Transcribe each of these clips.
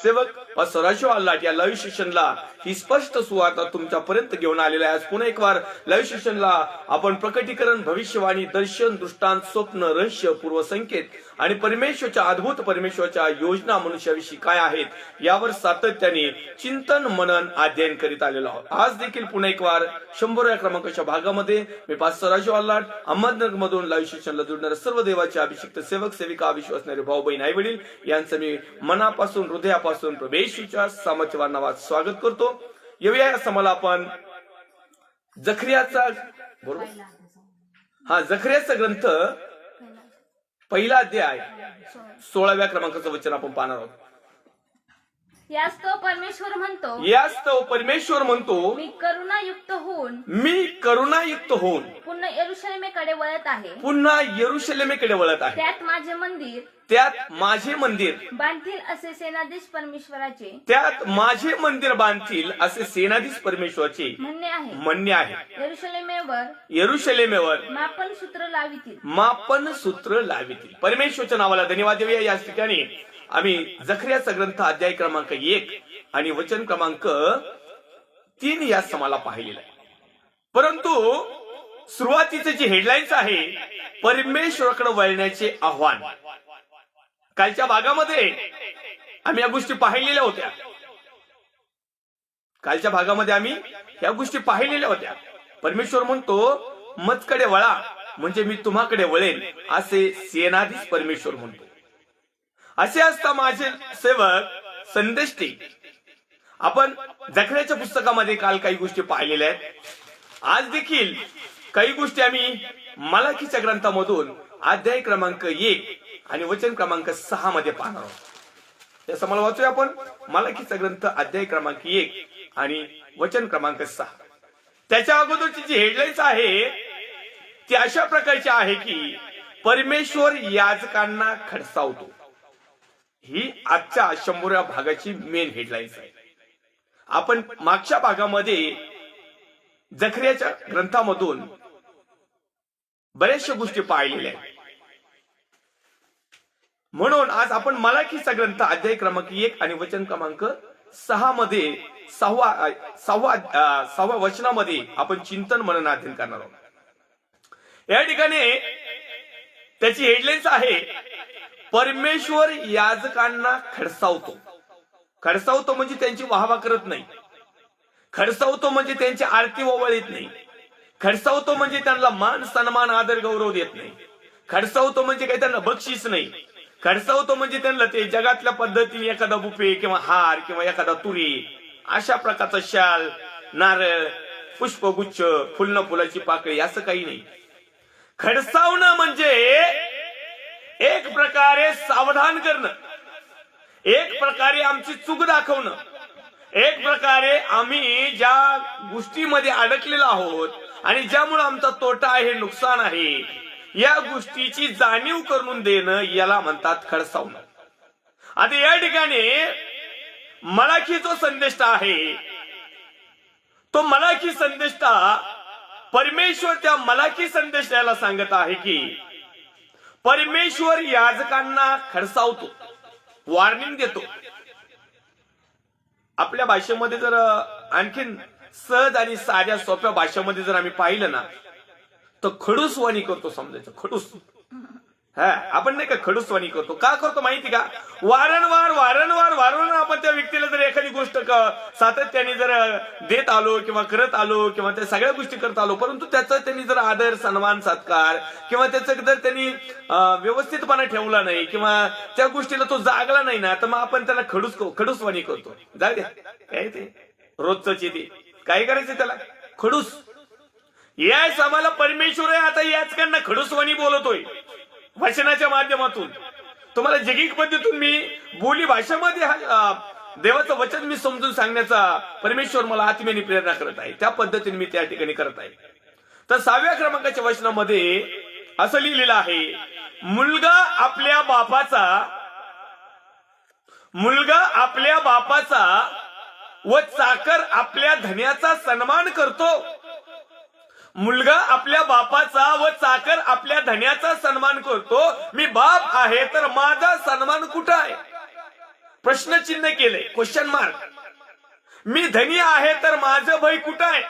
सेवक सराशो आल्लाट या लाईव्ह सेशनला ही स्पष्ट सुवार्ता तुमच्यापर्यंत घेऊन आलेला आहे. आज पुन्हा एक वार लाईव्ह सेशनला आपण प्रकटीकरण, भविष्यवाणी, दर्शन, दृष्टांत, स्वप्न, रहस्य, पूर्वसंकेत आणि परमेश्वरच्या अद्भुत परमेश्वरच्या योजना मनुष्याविषयी काय आहेत यावर सातत्याने चिंतन, मनन, अध्ययन करीत आलेलो आहोत. आज देखील पुन्हा एक वार 100 या क्रमांकाच्या भागामध्ये मी पास्टर राजू आल्लाट अहमदनगर मधून लाईव्ह सेशनला जोडणारे सर्व देवाचे अभिषिक्त सेवक, सेविका, विश्वासणारे भाऊ बहीण, आई वडील यांचं मी मनापासून, हृदयापासून प्रभेशूच्या सामर्थ्यवान नावात स्वागत करतो. येऊया या समाला आपण जखरियाचा, बरोबर जखरियाचा ग्रंथ पहिला अध्याय 16व्या क्रमांकाचं वचन आपण पाहणार आहोत. यास्तव परमेश्वर म्हणतो मी करुणायुक्त होऊन पुन्हा यरूशलेमेकडे वळत आहे. त्यात माझे मंदिर बांधतील असे सेनाधीश परमेश्वराचे म्हणणे आहे. यरूशलेमेवर मापन सूत्र लावितील. परमेश्वरच्या नावाला धन्यवाद देऊया. या ठिकाणी आम्ही जखरियाचा ग्रंथ अध्याय क्रमांक 1 आणि वचन क्रमांक 3 या समाला पाहिलेला आहे. परंतु सुरुवातीचे जे हेडलाईन्स आहे, परमेश्वराकडे वळण्याचे आव्हान. कालच्या भागामध्ये आम्ही या गोष्टी पाहिलेल्या होत्या. परमेश्वर म्हणतो मजकडे वळा म्हणजे मी तुम्हाकडे वळेन असे सेनाधीश परमेश्वर म्हणतो. असे असता माझे सेवक संदेष्टे. आपण जखरियाच्या पुस्तकामध्ये काल काही गोष्टी पाहिलेल्या आहेत. आज देखील काही गोष्टी आम्ही मलाखीच्या ग्रंथामधून अध्याय क्रमांक 1 आणि वचन क्रमांक 6 मध्ये पाहणार आहोत. त्या समाला वाचूया आपण. मलाखीचा ग्रंथ अध्याय क्रमांक 1 आणि वचन क्रमांक 6. त्याच्या अगोदरची जी हेडलाईन्स आहे ती अशा प्रकारची आहे की परमेश्वर याजकांना खडसावतो. ही आजच्या 100व्या भागाची मेन हेडलाईन्स आहे. आपण मागच्या भागामध्ये जखरियाच्या ग्रंथामधून बऱ्याचशा गोष्टी पाहिलेल्या आहेत. म्हणून आज आपण मलाखीचा ग्रंथ अध्याय क्रमांक 1 आणि वचन क्रमांक 6 मध्ये 6व्या वचनामध्ये आपण चिंतन, मनन, अध्ययन करणार आहोत. या ठिकाणी त्याची हेडलाईन्स आहे परमेश्वर याजकांना खडसावतो म्हणजे त्यांची वाहवा करत नाही. खडसावतो म्हणजे त्यांची आरती ओवाळीत नाही. खडसावतो म्हणजे त्यांना मान, सन्मान, आदर, गौरव देत नाही. खडसावतो म्हणजे काही त्यांना बक्षीस नाही. खडसावतो म्हणजे त्यांना ते जगातल्या पद्धतीने एखादा बुफे किंवा हार किंवा एखादा तुरी अशा प्रकारचा शाल, नारळ, पुष्पगुच्छ, फुलाची पाकळी असं काही नाही. खडसावणं म्हणजे एक प्रकारे सावधान करणं, एक प्रकारे आमची चूक दाखवणं, एक प्रकारे आम्ही ज्या गोष्टीमध्ये अडकलेलो आहोत आणि ज्यामुळे आमचा तोटा आहे, नुकसान आहे, या गोष्टीची जाणीव करून देणं याला म्हणतात खडसावणं. आता या ठिकाणी मलाखी जो संदेष्टा आहे तो मलाखी संदेष्टा परमेश्वर त्या मलाखी संदेशाला सांगत आहे की परमेश्वर याजकांना खडसावतो, वॉर्निंग देतो. आपल्या भाषेमध्ये जर आणखीन सहज आणि साध्या सोप्या भाषेमध्ये जर आम्ही पाहिलं ना तर खडूसवाणी करतो समजायचं. खडूस आपण नाही का खडूसवाणी करतो. का करतो माहिती का? वारंवार आपण त्या व्यक्तीला जर एखादी गोष्ट सातत्याने जर देत आलो किंवा करत आलो किंवा त्या सगळ्या गोष्टी करत आलो, परंतु त्याचा त्यांनी जर आदर, सन्मान, सत्कार किंवा त्याचं जर त्यांनी व्यवस्थितपणा ठेवला नाही किंवा त्या गोष्टीला तो जागला नाही ना, तर मग आपण त्याला खडूसवाणी करतो. जाऊ द्या, काय ते रोजच येते, काय करायचं त्याला खडूस. याच आम्हाला परमेश्वर आहे आता याचकांना खडूसवाणी बोलतोय वचनाच्या माध्यमातून. तुम्हाला जैगिक पद्धतीतून मी बोली भाषेमध्ये देवाचं वचन मी समजून सांगण्याचा परमेश्वर मला आत्म्याने प्रेरणा करत आहे. त्या पद्धतीने मी त्या ठिकाणी करत आहे. तर 6व्या क्रमांकाच्या वचनामध्ये असं लिहिलेलं आहे, मुलगा आपल्या बापाचा व चाकर आपल्या धन्याचा सन्मान करतो. मुलगा आपल्या बापाचा व चाकर आपल्या धन्याचा सन्मान करतो. मी बाप आहे तर माझा सन्मान कुठं आहे? प्रश्नचिन्ह केलंय, क्वेश्चन मार्क. मी धनी आहे तर माझं भय कुठं आहे,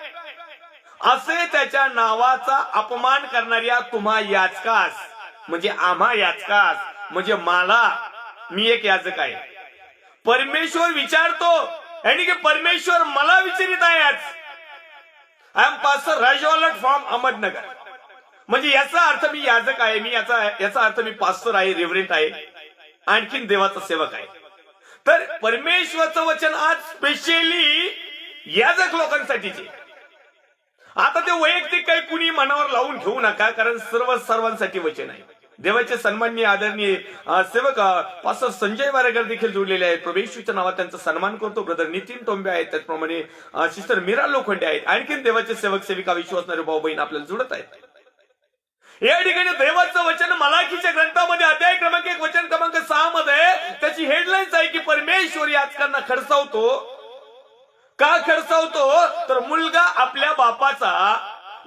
असे त्याच्या नावाचा अपमान करणाऱ्या तुम्हा याचकास, म्हणजे आम्हा याचकास, म्हणजे मला, मी एक याचक आहे, परमेश्वर विचारतो. यानी की परमेश्वर मला विचारित आहे आज. I am pastor Rajwalat from Ahmednagar. म्हणजे याचा अर्थ मी याजक आहे, मी याचा अर्थ मी पास्टर आहे, रेव्हरंट आहे, आणखीन देवाचा सेवक आहे. तर परमेश्वरचं वचन आज स्पेशली याजक लोकांसाठीचे. आता ते वैयक्तिक काही कुणी मनावर लावून घेऊ नका, कारण सर्वांसाठी वचन आहे. देवाचे सन्माननीय आदरणीय सेवक पास्टर संजय वारेकर देखील जोडलेले आहेत. प्रभू येशूच्या नावात त्यांचा सन्मान करतो. ब्रदर नितीन टोंबे आहेत, त्याचप्रमाणे सिस्टर मीरा लोखंडे आहेत. आणखीन देवाचे सेवक सेविका विश्वासणारे भाऊ बहीण आपल्याला जुळत आहेत. या ठिकाणी देवाचं वचन मलाखीच्या ग्रंथामध्ये अध्याय क्रमांक 1 वचन क्रमांक 6 मध्ये त्याची हेडलाईन्स आहे की परमेश्वर याचकांना खडसावतो. का खडसावतो, तर मुलगा आपल्या बापाचा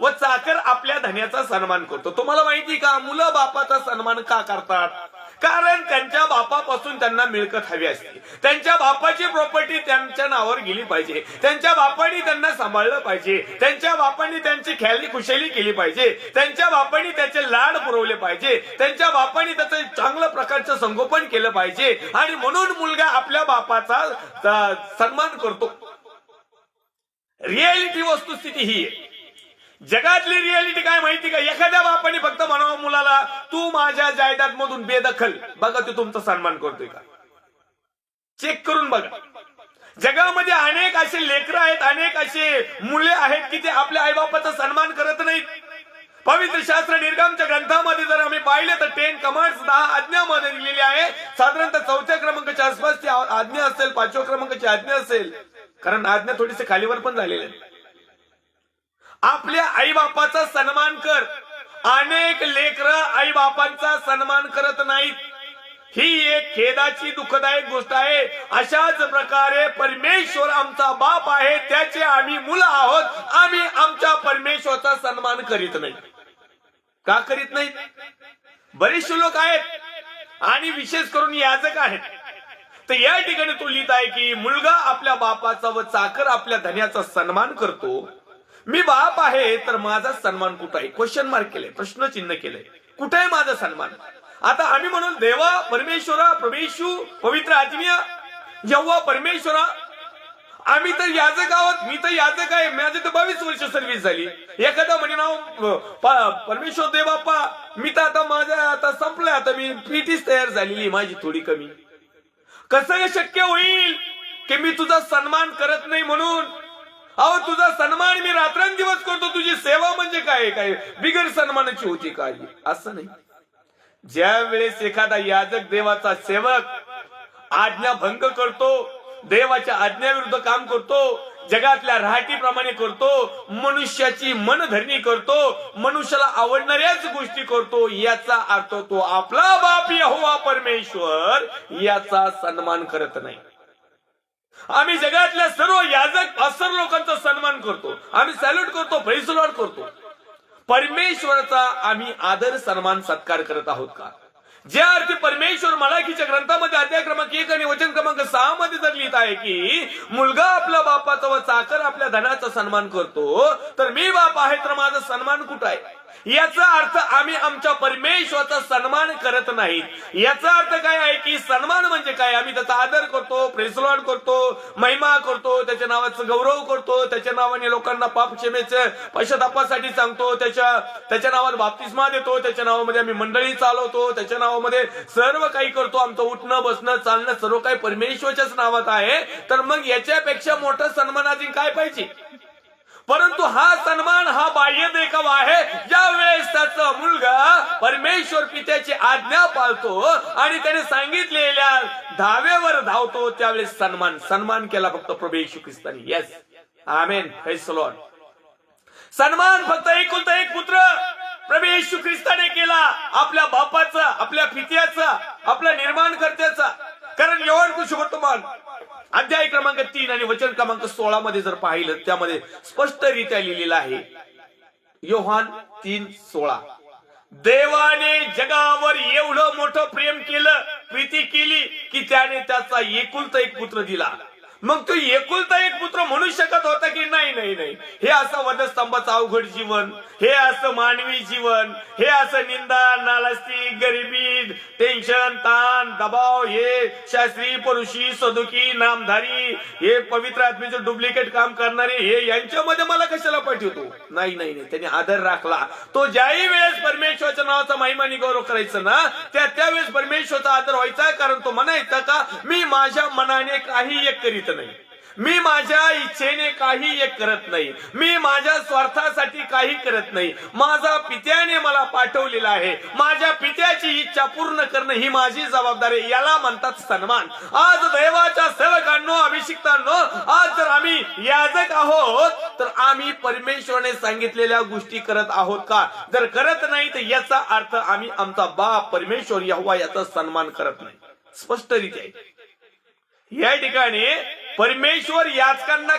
व चाकर आपल्या धन्याचा सन्मान करतो. तुम्हाला माहिती का मुलं बापाचा सन्मान का करतात? कारण त्यांच्या बापापासून त्यांना मिळकत हवी असते. त्यांच्या बापाची प्रॉपर्टी त्यांच्या नावावर गेली पाहिजे. त्यांच्या बापाने त्यांना सांभाळलं पाहिजे. त्यांच्या बापांनी त्यांची ख्याली खुशाली केली पाहिजे. त्यांच्या बापांनी त्याचे लाड पुरवले पाहिजे. त्यांच्या बापांनी त्याचं चांगल्या प्रकारचं संगोपन केलं पाहिजे. आणि म्हणून मुलगा आपल्या बापाचा सन्मान करतो. रियालिटी वस्तुस्थिती ही आहे. जगातली रियालिटी काय माहिती का? एखाद्या बापाने फक्त म्हणावं मुलाला, तू माझ्या जायदाद मधून बेदखल, बघा तू तुमचा सन्मान करतोय का, चेक करून बघा. जगामध्ये अनेक असे लेकरं आहेत, अनेक असे मुले आहेत की ते आपल्या आईबापाचा सन्मान करत नाहीत. पवित्र शास्त्र निर्गमच्या ग्रंथामध्ये जर आम्ही पाहिले तर 10 कमांड्स 10 आज्ञामध्ये दिलेली आहे. साधारणतः 4थ्या क्रमांकाच्या आसपासची आज्ञा असेल, 5व्या क्रमांकाची आज्ञा असेल, कारण आज्ञा थोडीशी खालीवर पण झालेल्या आहेत. आपल्या आईबापाचा सन्मान कर. अनेक लेकरं आईबापांचा सन्मान करत नाहीत. ही एक खेदाची दुःखदायक गोष्ट आहे. अशाच प्रकारे परमेश्वर आमचा बाप आहे, त्याचे आम्ही मुलं आहोत. आम्ही आमच्या परमेश्वराचा सन्मान करीत नाही. का करीत नाहीत? बरेचसे लोक आहेत आणि विशेष करून याजक आहेत. तर या ठिकाणी तो लिहित आहे की मुलगा आपल्या बापाचा व चाकर आपल्या धन्याचा सन्मान करतो. मी बाप आहे तर माझा सन्मान कुठं आहे? क्वेश्चन मार्क केलंय, प्रश्नचिन्ह केलंय. कुठे आहे माझा सन्मान? आता आम्ही म्हणून देवा परमेश्वरा प्रभू पवित्र आत्म्य जेव्हा परमेश्वरा, आम्ही तर याजक आहोत, मी तर याजक आहे, माझी तर 22 वर्ष सर्व्हिस झाली. एखादा म्हणे नाव परमेश्वर देव बाप्पा, मी तर आता माझ्या आता संपलंय, आता मी पीटीच तयार झालेली माझी थोडी कमी. कसं शक्य होईल की मी तुझा सन्मान करत नाही म्हणून? अहो तुझा सन्मान मी रात्रंदिवस करतो. तुझी सेवा म्हणजे काय काय बिगर सन्मानाची होती काय? असं नाही. ज्या वेळेस एखादा याजक देवाचा सेवक आज्ञा भंग करतो, देवाच्या आज्ञाविरुद्ध काम करतो, जगातल्या राहटीप्रमाणे करतो, मनुष्याची मनधरणी करतो, मनुष्याला आवडणाऱ्याच गोष्टी करतो, याचा अर्थ तो आपला बाप यहोवा परमेश्वर याचा सन्मान करत नाही. आम्ही जगातल्या सर्व याजक पास्टर लोकांचा सन्मान करतो, आम्ही सॅल्यूट करतो, प्रेज द लॉर्ड करतो. परमेश्वराचा आम्ही आदर सन्मान सत्कार करत आहोत का? ज्या अर्थी परमेश्वर मलाखीच्या ग्रंथामध्ये अध्याय क्रमांक 1 आणि वचन क्रमांक 6 मध्ये जर लिहित आहे की मुलगा आपल्या बापाचा व चाकर आपल्या धनाचा सन्मान करतो, तर मी बाप आहे तर माझा सन्मान कुठं आहे? याचा अर्थ आम्ही आमच्या परमेश्वराचा सन्मान करत नाहीत. याचा अर्थ काय आहे की सन्मान म्हणजे काय? आम्ही त्याचा आदर करतो, प्रेज द लॉर्ड करतो, महिमा करतो, त्याच्या नावाचा गौरव करतो, त्याच्या नावाने लोकांना पाप क्षमेचे पश्चातापासाठी सांगतो, त्याच्या नावात बाप्तिस्मा देतो, त्याच्या नावामध्ये आम्ही मंडळी चालवतो, त्याच्या नावामध्ये सर्व काही करतो. आमचं उठणं बसणं चालणं सर्व काही परमेश्वराच्याच नावात आहे. तर मग याच्यापेक्षा मोठा सन्मान अजून काय पाहिजे? परंतु हा सन्मान हा बाह्य देखावा आहे. ज्या वेळेस त्याचा मुलगा परमेश्वर पित्याची आज्ञा पाळतो आणि त्याने सांगितलेल्या धावेवर धावतो, त्यावेळेस सन्मान केला फक्त प्रभू येशू ख्रिस्तानी. Yes, amen, praise the lord. सन्मान फक्त एकुलता एक पुत्र प्रभू येशू ख्रिस्ताने केला, आपल्या बापाचा, आपल्या पित्याचा, आपल्या निर्माणकर्त्याचा. कारण योहान सुवर्तमान अध्याय क्रमांक 3 आणि वचन क्रमांक 16 मध्ये जर पाहिलं, त्यामध्ये स्पष्टरित्या लिहिलेलं आहे. योहान 3:16, देवाने जगावर एवढं मोठं प्रेम केलं, प्रीती केली की त्याने त्याचा एकुलता एक पुत्र दिला. मग तो एकुलता एक पुत्र म्हणू शकत होता की नाही नाही नाही, हे असं वधस्तंभाचं अवघड जीवन, हे असं मानवी जीवन, हे असं निंदा नालास्ती गरिबी टेन्शन ताण दबाव, हे शास्त्री परुषी सदुकी नामधारी, हे पवित्र आत्मेचं डुप्लिकेट काम करणारे, हे यांच्यामध्ये मला कशाला पाठवतो. नाही नाही नाही, त्यांनी आदर राखला. तो ज्याही वेळेस परमेश्वराच्या नावाचा महिमानी गौरव करायचं ना, त्यावेळेस परमेश्वराचा आदर व्हायचा. कारण तो म्हणायचा का, मी माझ्या मनाने काही एक करीत नाही, मी माझ्या इच्छेने काही एक करत नाही, मी माझ्या स्वार्थासाठी काही करत नाही, माझा पित्याने मला पाठवलेला आहे, माझ्या पित्याची इच्छा पूर्ण करणं ही माझी जबाबदारी. याला म्हणतात सन्मान. आज देवाच्या सेवकांनो अभिषिक्तांनो, आज जर आम्ही याजक आहोत तर आम्ही परमेश्वराने सांगितलेल्या गोष्टी करत आहोत का? जर करत नाही तर याचा अर्थ आम्ही आमचा बाप परमेश्वर यहोवा याचा सन्मान करत नाही. स्पष्टरित्या या ठिकाणी परमेश्वर याचकांना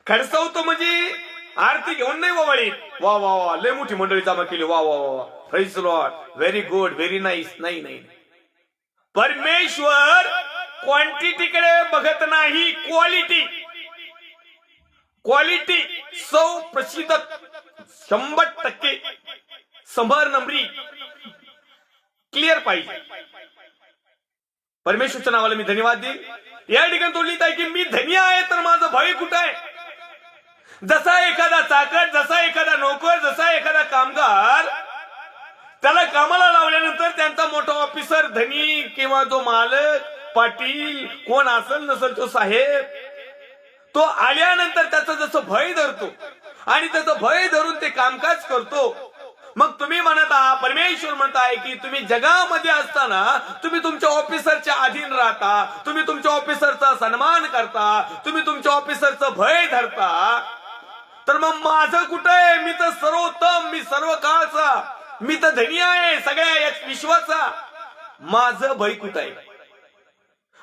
खडसावतो म्हणजे आरती घेऊन नाही वळीत. वा वा वा, लय मोठी मंडळी जमा केली, वा वा वा, praise the Lord, very good, very nice. नाही नाही, परमेश्वर क्वांटिटीकडे बघत नाही, क्वालिटी 100% 100% 100 नंबरी क्लिअर पाहिजे. परमेश्वरच्या नावाला मी धन्यवाद देईन. या ठिकाणी तो लिहित आहे की मी धन्य आहे तर माझं भय कुठं आहे. जसा एखादा चाकर, जसा एखादा नोकर, जसा एखादा कामगार, त्याला कामाला लावल्यानंतर त्यांचा मोठा ऑफिसर धनी किंवा जो मालक पाटील कोण असेल नसेल तो साहेब, तो आल्यानंतर त्याचं जसं भय धरतो आणि त्याचं भय धरून ते कामकाज करतो. मग तुम्ही म्हणत आहात, परमेश्वर म्हणत आहे की तुम्ही जगामध्ये असताना तुम्ही तुमच्या ऑफिसरच्या अधीन राहता, तुम्ही तुमच्या ऑफिसरचा सन्मान करता, तुम्ही तुमच्या ऑफिसरचं भय धरता. तर मग माझं कुठं आहे? मी तर सर्वोत्तम, मी सर्व काळचा, मी तर धनी आहे सगळ्या या विश्वाचा. माझं भय कुठं आहे?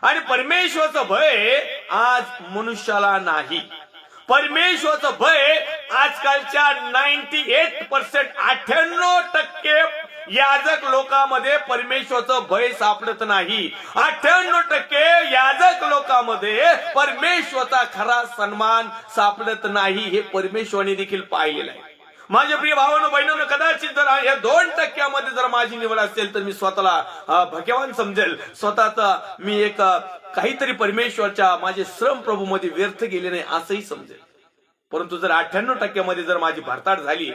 आणि परमेश्वराचं भय आज मनुष्याला नाही. परमेश्वराचं भय आजकालच्या 98% 98% याजक लोकांमध्ये परमेश्वराचं भय सापडत नाही. 98% याजक लोकांमध्ये परमेश्वराचा खरा सन्मान सापडत नाही. हे परमेश्वराने देखील पाहिलेलं आहे. माझ्या प्रिय भावांनो बहिणींनो, कदाचित जर या 2% जर माझी निवड असेल तर मी स्वतःला भाग्यवान समजेल. स्वतःचा मी एक काहीतरी परमेश्वरच्या माझे श्रम प्रभू मध्ये व्यर्थ गेले नाही असंही समजेल. परंतु जर 98% जर माझी भरताट झाली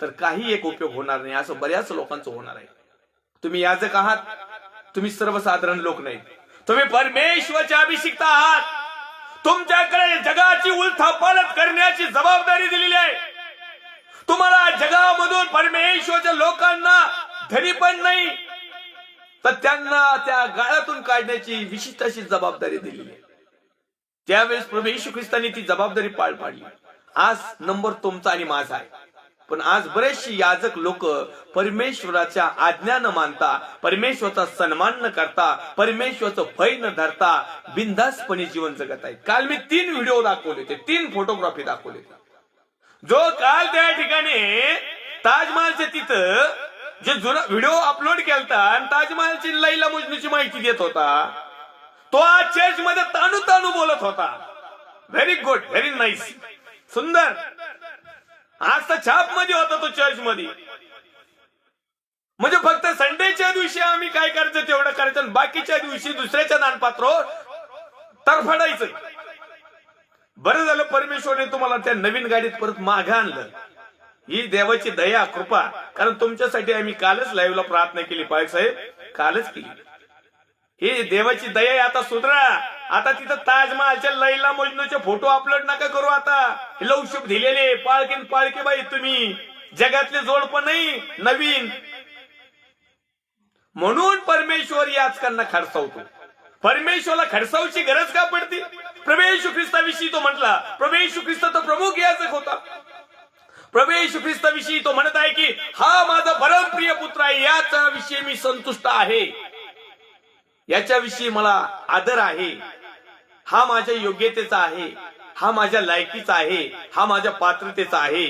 तर काही एक उपयोग होणार नाही, असं बऱ्याच लोकांचं होणार आहे. तुम्ही याजक आहात, तुम्ही सर्वसाधारण लोक नाही, तुम्ही परमेश्वराचे अभिषिक्त आहात. तुमच्याकडे जगाची उलथापालट करण्याची जबाबदारी दिलेली आहे. तुम्हाला जगामधून परमेश्वराच्या लोकांना धनी पण नाही तर त्यांना त्या गाळातून काढण्याची विशिष्ट अशी जबाबदारी दिलेली आहे. त्यावेळेस प्रभू येशू ख्रिस्तांनी ती जबाबदारी पार पाडली. आज नंबर तुमचा आणि माझा आहे. पण आज बरेचसे याजक लोक परमेश्वराच्या आज्ञा न मानता, परमेश्वराचा सन्मान न करता, परमेश्वराचं भय न धरता बिनधास्तपणे जीवन जगत आहेत. काल मी 3 व्हिडिओ दाखवले होते, 3 फोटोग्राफी दाखवले होते. जो काल त्या ठिकाणी ताजमहालच्या तिथं जे जुना व्हिडिओ अपलोड केलता आणि ताजमहालची लैला मजनूची माहिती देत होता, तो आज चर्च मध्ये तानू तानू बोलत होता. व्हेरी गुड, व्हेरी नाईस, सुंदर. आज तर छाप मध्ये होता तो चर्च मध्ये. म्हणजे फक्त संडेच्या दिवशी आम्ही काय करायचं तेवढं करायचं आणि बाकीच्या दिवशी दुसऱ्याच्या दानपात्र तरफडायचं. बरं झालं परमेश्वरने तुम्हाला त्या नवीन गाडीत परत मागे आणलं. ही देवाची दया कृपा. कारण तुमच्यासाठी आम्ही कालच लाईव्हला प्रार्थना केली, पायक साहेब कालच केली. हे देवाची दया आहे. आता सुधरा. आता तिथं ताजमहालच्या लैला मजनूचे फोटो अपलोड नका करू. आता लवशुप दिलेले पाळकीन पाळके बाई तुम्ही जगातले जोडपं नाही नवीन. म्हणून परमेश्वर याचकांना खडसावतो. परमेश्वरला खडसावची गरज का पडते? प्रभू येशू ख्रिस्ताविषयी तो म्हटला. प्रभू येशू ख्रिस्त तो प्रमुख याजक होता. प्रभू येशू ख्रिस्ताविषयी तो म्हणत आहे की हा माझा परमप्रिय पुत्र आहे, याच्याविषयी मी संतुष्ट आहे, याच्याविषयी मला आदर आहे, हा माझ्या योग्यतेचा आहे, हा माझ्या लायकीचा आहे, हा माझ्या पात्रतेचा आहे,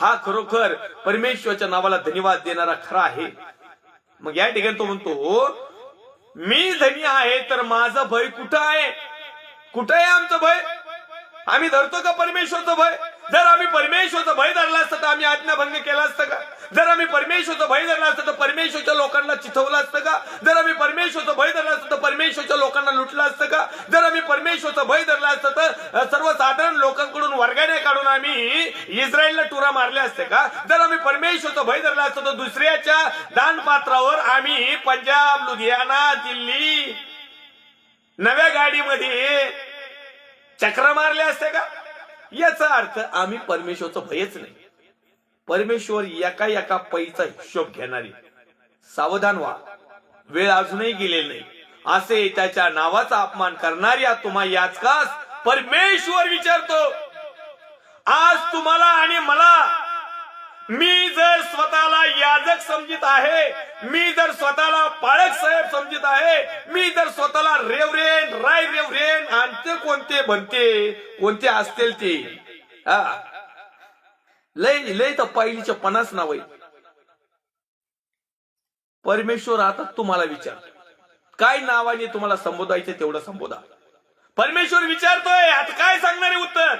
हा खरोखर परमेश्वराच्या नावाला धन्यवाद देणारा खरा आहे. मग या ठिकाणी तो म्हणतो मी धनी आहे तर माझं भय कुठं आहे? कुठं आहे आमचं भय? आम्ही धरतो का परमेश्वरचं भय? जर आम्ही परमेश्वरचं भय धरलं असतं तर आम्ही आज्ञाभंग केला असतं का? जर आम्ही परमेश्वरचं भय धरलं असतं तर परमेश्वरच्या लोकांना चिथवलं असतं का? जर आम्ही परमेश्वरचं भय धरलं असतं तर परमेश्वरच्या लोकांना लुटलं असतं का? जर आम्ही परमेश्वरचं भय धरलं असतं तर सर्वसाधारण लोकांकडून वर्गाने काढून आम्ही इस्रायलला टुरा मारले असते का? जर आम्ही परमेश्वरचं भय धरलं असतं तर दुसऱ्याच्या दानपात्रावर आम्ही पंजाब, लुधियाना, दिल्ली नव्या गाडीमध्ये चक्र मारले असते का? याचा अर्थ आम्ही परमेश्वरचं भयच नाही. परमेश्वर एका एका पैचा हिशोब घेणारी. सावधान व्हा, वेळ अजूनही गेलेली नाही. असे त्याच्या नावाचा अपमान करणाऱ्या तुम्हा याचकास परमेश्वर विचारतो, आज तुम्हाला आणि मला, मी जर स्वतःला याजक समजित आहे, मी जर स्वतःला पाळक साहेब समजित आहे, मी जर स्वतःला रेवरेन, राय रेवरेन आणि ते कोणते बनते कोणते असतील ते लय लय तर पहिलीच्या 50 नाव आहे. परमेश्वर आता तुम्हाला विचार, काय नावाने तुम्हाला संबोधायचे तेवढं संबोधा. परमेश्वर विचारतोय, आता काय सांगणारे उत्तर?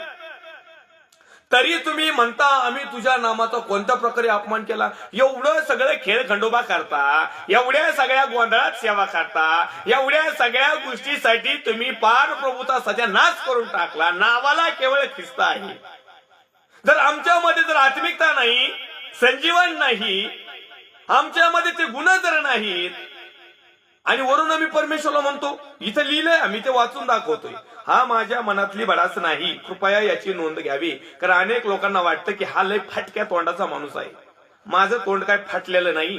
तरी तुम्ही म्हणता आम्ही तुझ्या नामाचा कोणत्या प्रकारे अपमान केला? एवढं सगळं खेळ खंडोबा करता, एवढ्या सगळ्या गोंधळात सेवा करता, एवढ्या सगळ्या गोष्टीसाठी तुम्ही पार प्रभूचा सत्यानाश करून टाकला. नावाला केवळ ख्रिस्त आहे. जर आमच्यामध्ये जर आत्मिकता नाही, संजीवन नाही, आमच्यामध्ये ते गुण जर नाहीत, आणि वरून आम्ही परमेश्वरला म्हणतो, इथं लिहिलंय, आम्ही ते वाचून दाखवतोय. हा माझ्या मनातली बडास नाही, कृपया याची नोंद घ्यावी. कारण अनेक लोकांना वाटतं की हा लय फाटक्या तोंडाचा माणूस आहे. माझं तोंड काय फाटलेलं नाही.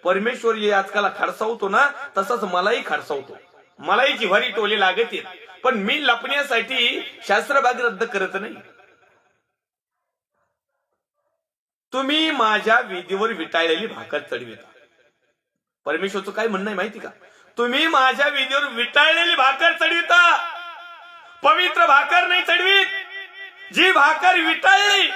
परमेश्वर आजकाल खडसावतो ना, तसंच मलाही खडसावतो. मलाही जिव्हारी टोले लागत येत, पण मी लपण्यासाठी शास्त्रभाग रद्द करत नाही. तुम्ही माझ्या वेदीवर विटाळलेली भाकर चढविता. परमेश्वरचं काय म्हणणं आहे माहिती का? तुम्ही माझ्या वेदीवर विटाळलेली भाकर चढविता, पवित्र भाकर नाही चढवीत. जी भाकर विटाळली,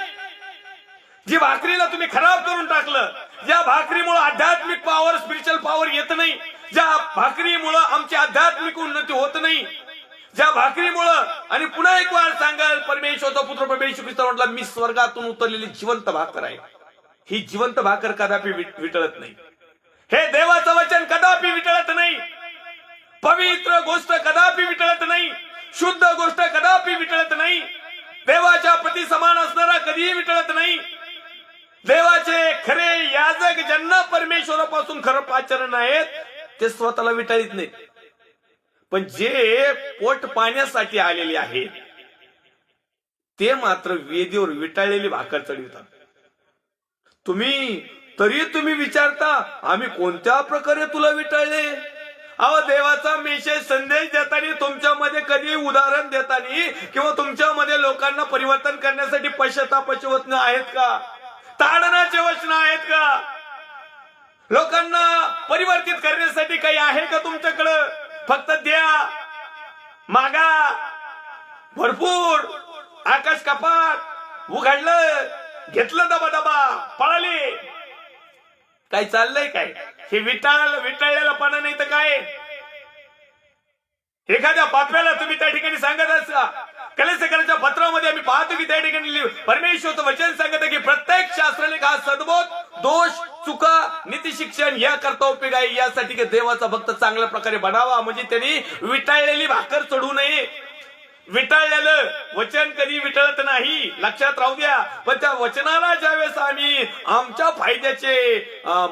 जी भाकरीला तुम्ही खराब करून टाकलं, ज्या भाकरीमुळे आध्यात्मिक पॉवर, स्पिरिच्युअल पॉवर येत नाही, ज्या भाकरीमुळे आमची आध्यात्मिक उन्नती होत नाही, ज्या भाकरीमुळं, आणि पुन्हा एक वार सांगाल, परमेश्वरचा पुत्र परमेश्वर ख्रिस्त म्हटला, मी स्वर्गातून उतरलेली जिवंत भाकर आहे. ही जिवंत भाकर कदापि विटळत नाही. हे देवाचं वचन कदापि विटळत नाही. पवित्र गोष्ट कदापि विटळत नाही. शुद्ध गोष्ट कदापि विटळत नाही. देवाच्या प्रती समान असणारा कधीही विटळत नाही. देवाचे खरे याजक ज्यांना परमेश्वरापासून खरं आचरण आहेत ते स्वतःला विटाळीत नाहीत. पण जे पोट पाण्यासाठी आलेले आहेत ते मात्र वेदीवर विटाळलेली भाकर चढवितात. तुम्ही विचारता आम्ही कोणत्या प्रकारे तुला विटाळले? अहो, देवाचा मेसेज संदेश देताना तुमच्यामध्ये कधी उदाहरण देताना किंवा तुमच्यामध्ये लोकांना परिवर्तन करण्यासाठी पश्चातापाची वचन आहेत का? ताडनाचे वचन आहेत का? लोकांना परिवर्तित करण्यासाठी काही आहे का तुमच्याकडं? फक्त द्या, मागा, भरपूर, आकाश कपाट उघडलं, घेतलं दबा दबा, पळाले. काय चाललंय काय? हे विटाळलेला पाना नाही तर काय? एखाद्या पाप्याला तुम्ही त्या ठिकाणी सांगत असता, कलेसकराच्या पत्रामध्ये आम्ही पाहतो की त्या ठिकाणी परमेश्वरचं वचन सांगत की प्रत्येक शास्त्रलेख हा सद्बोध, दोष, चुका, नीती शिक्षण या करता उपयोग आहे. यासाठी की देवाचा भक्त चांगल्या प्रकारे बनावा, म्हणजे त्यांनी विटाळलेली भाकर चढू नये. विटाळलेलं वचन कधी विटळत नाही, लक्षात राहू द्या. पण त्या वचनाला ज्यावेळेस आम्ही आमच्या फायद्याचे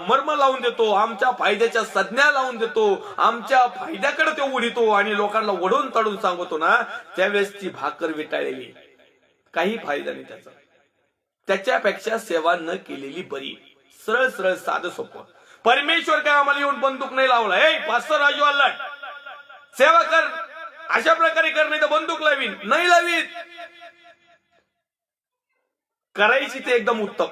मर्म लावून देतो, आमच्या फायद्याच्या संज्ञा लावून देतो, आमच्या फायद्याकडे ते उडीतो आणि लोकांना वडून तडून सांगतो ना, त्यावेळेस ती भाकर विटाळलेली, काही फायदा नाही त्याचा. त्याच्यापेक्षा सेवा न केलेली बरी. सरळ सरळ साधं सोपं. परमेश्वर काय आम्हाला येऊन बंदूक नाही लावला, हे पास्टर राजू अल्लट सेवा कर, अशा प्रकारे कर, नाही तर बंदूक लावीन, नाही लावीत. करायची ते एकदम उत्तम,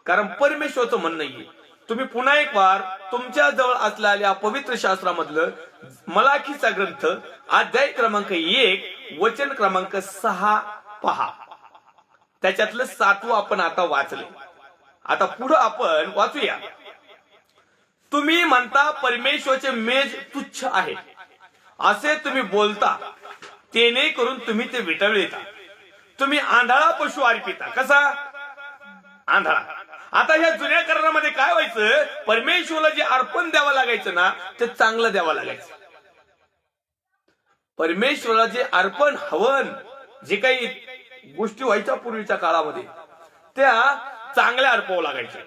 कारण परमेश्वरचं म्हणणं आहे. तुम्ही पुन्हा एक वार तुमच्या जवळ असलेल्या पवित्र शास्त्रामधलं मलाखीचा ग्रंथ अध्याय क्रमांक 1 वचन क्रमांक 6 पहा. त्याच्यातलं 7वं आपण आता वाचले. आता पुढं आपण वाचूया. तुम्ही म्हणता परमेश्वराचे मेज तुच्छ आहे असे तुम्ही बोलता, तेने करून तुम्ही ते विटळविता. तुम्ही आंधळा पशु अर्पिता. कसा आंधळा? आता ह्या जुन्या करारामध्ये काय व्हायचं, परमेश्वराला जे अर्पण द्यावं लागायचं ना ते चांगलं द्यावं लागायचं. परमेश्वराला जे अर्पण हवन जे काही गोष्टी व्हायच्या पूर्वीच्या काळामध्ये त्या चांगल्या अर्पवावं लागायच्या.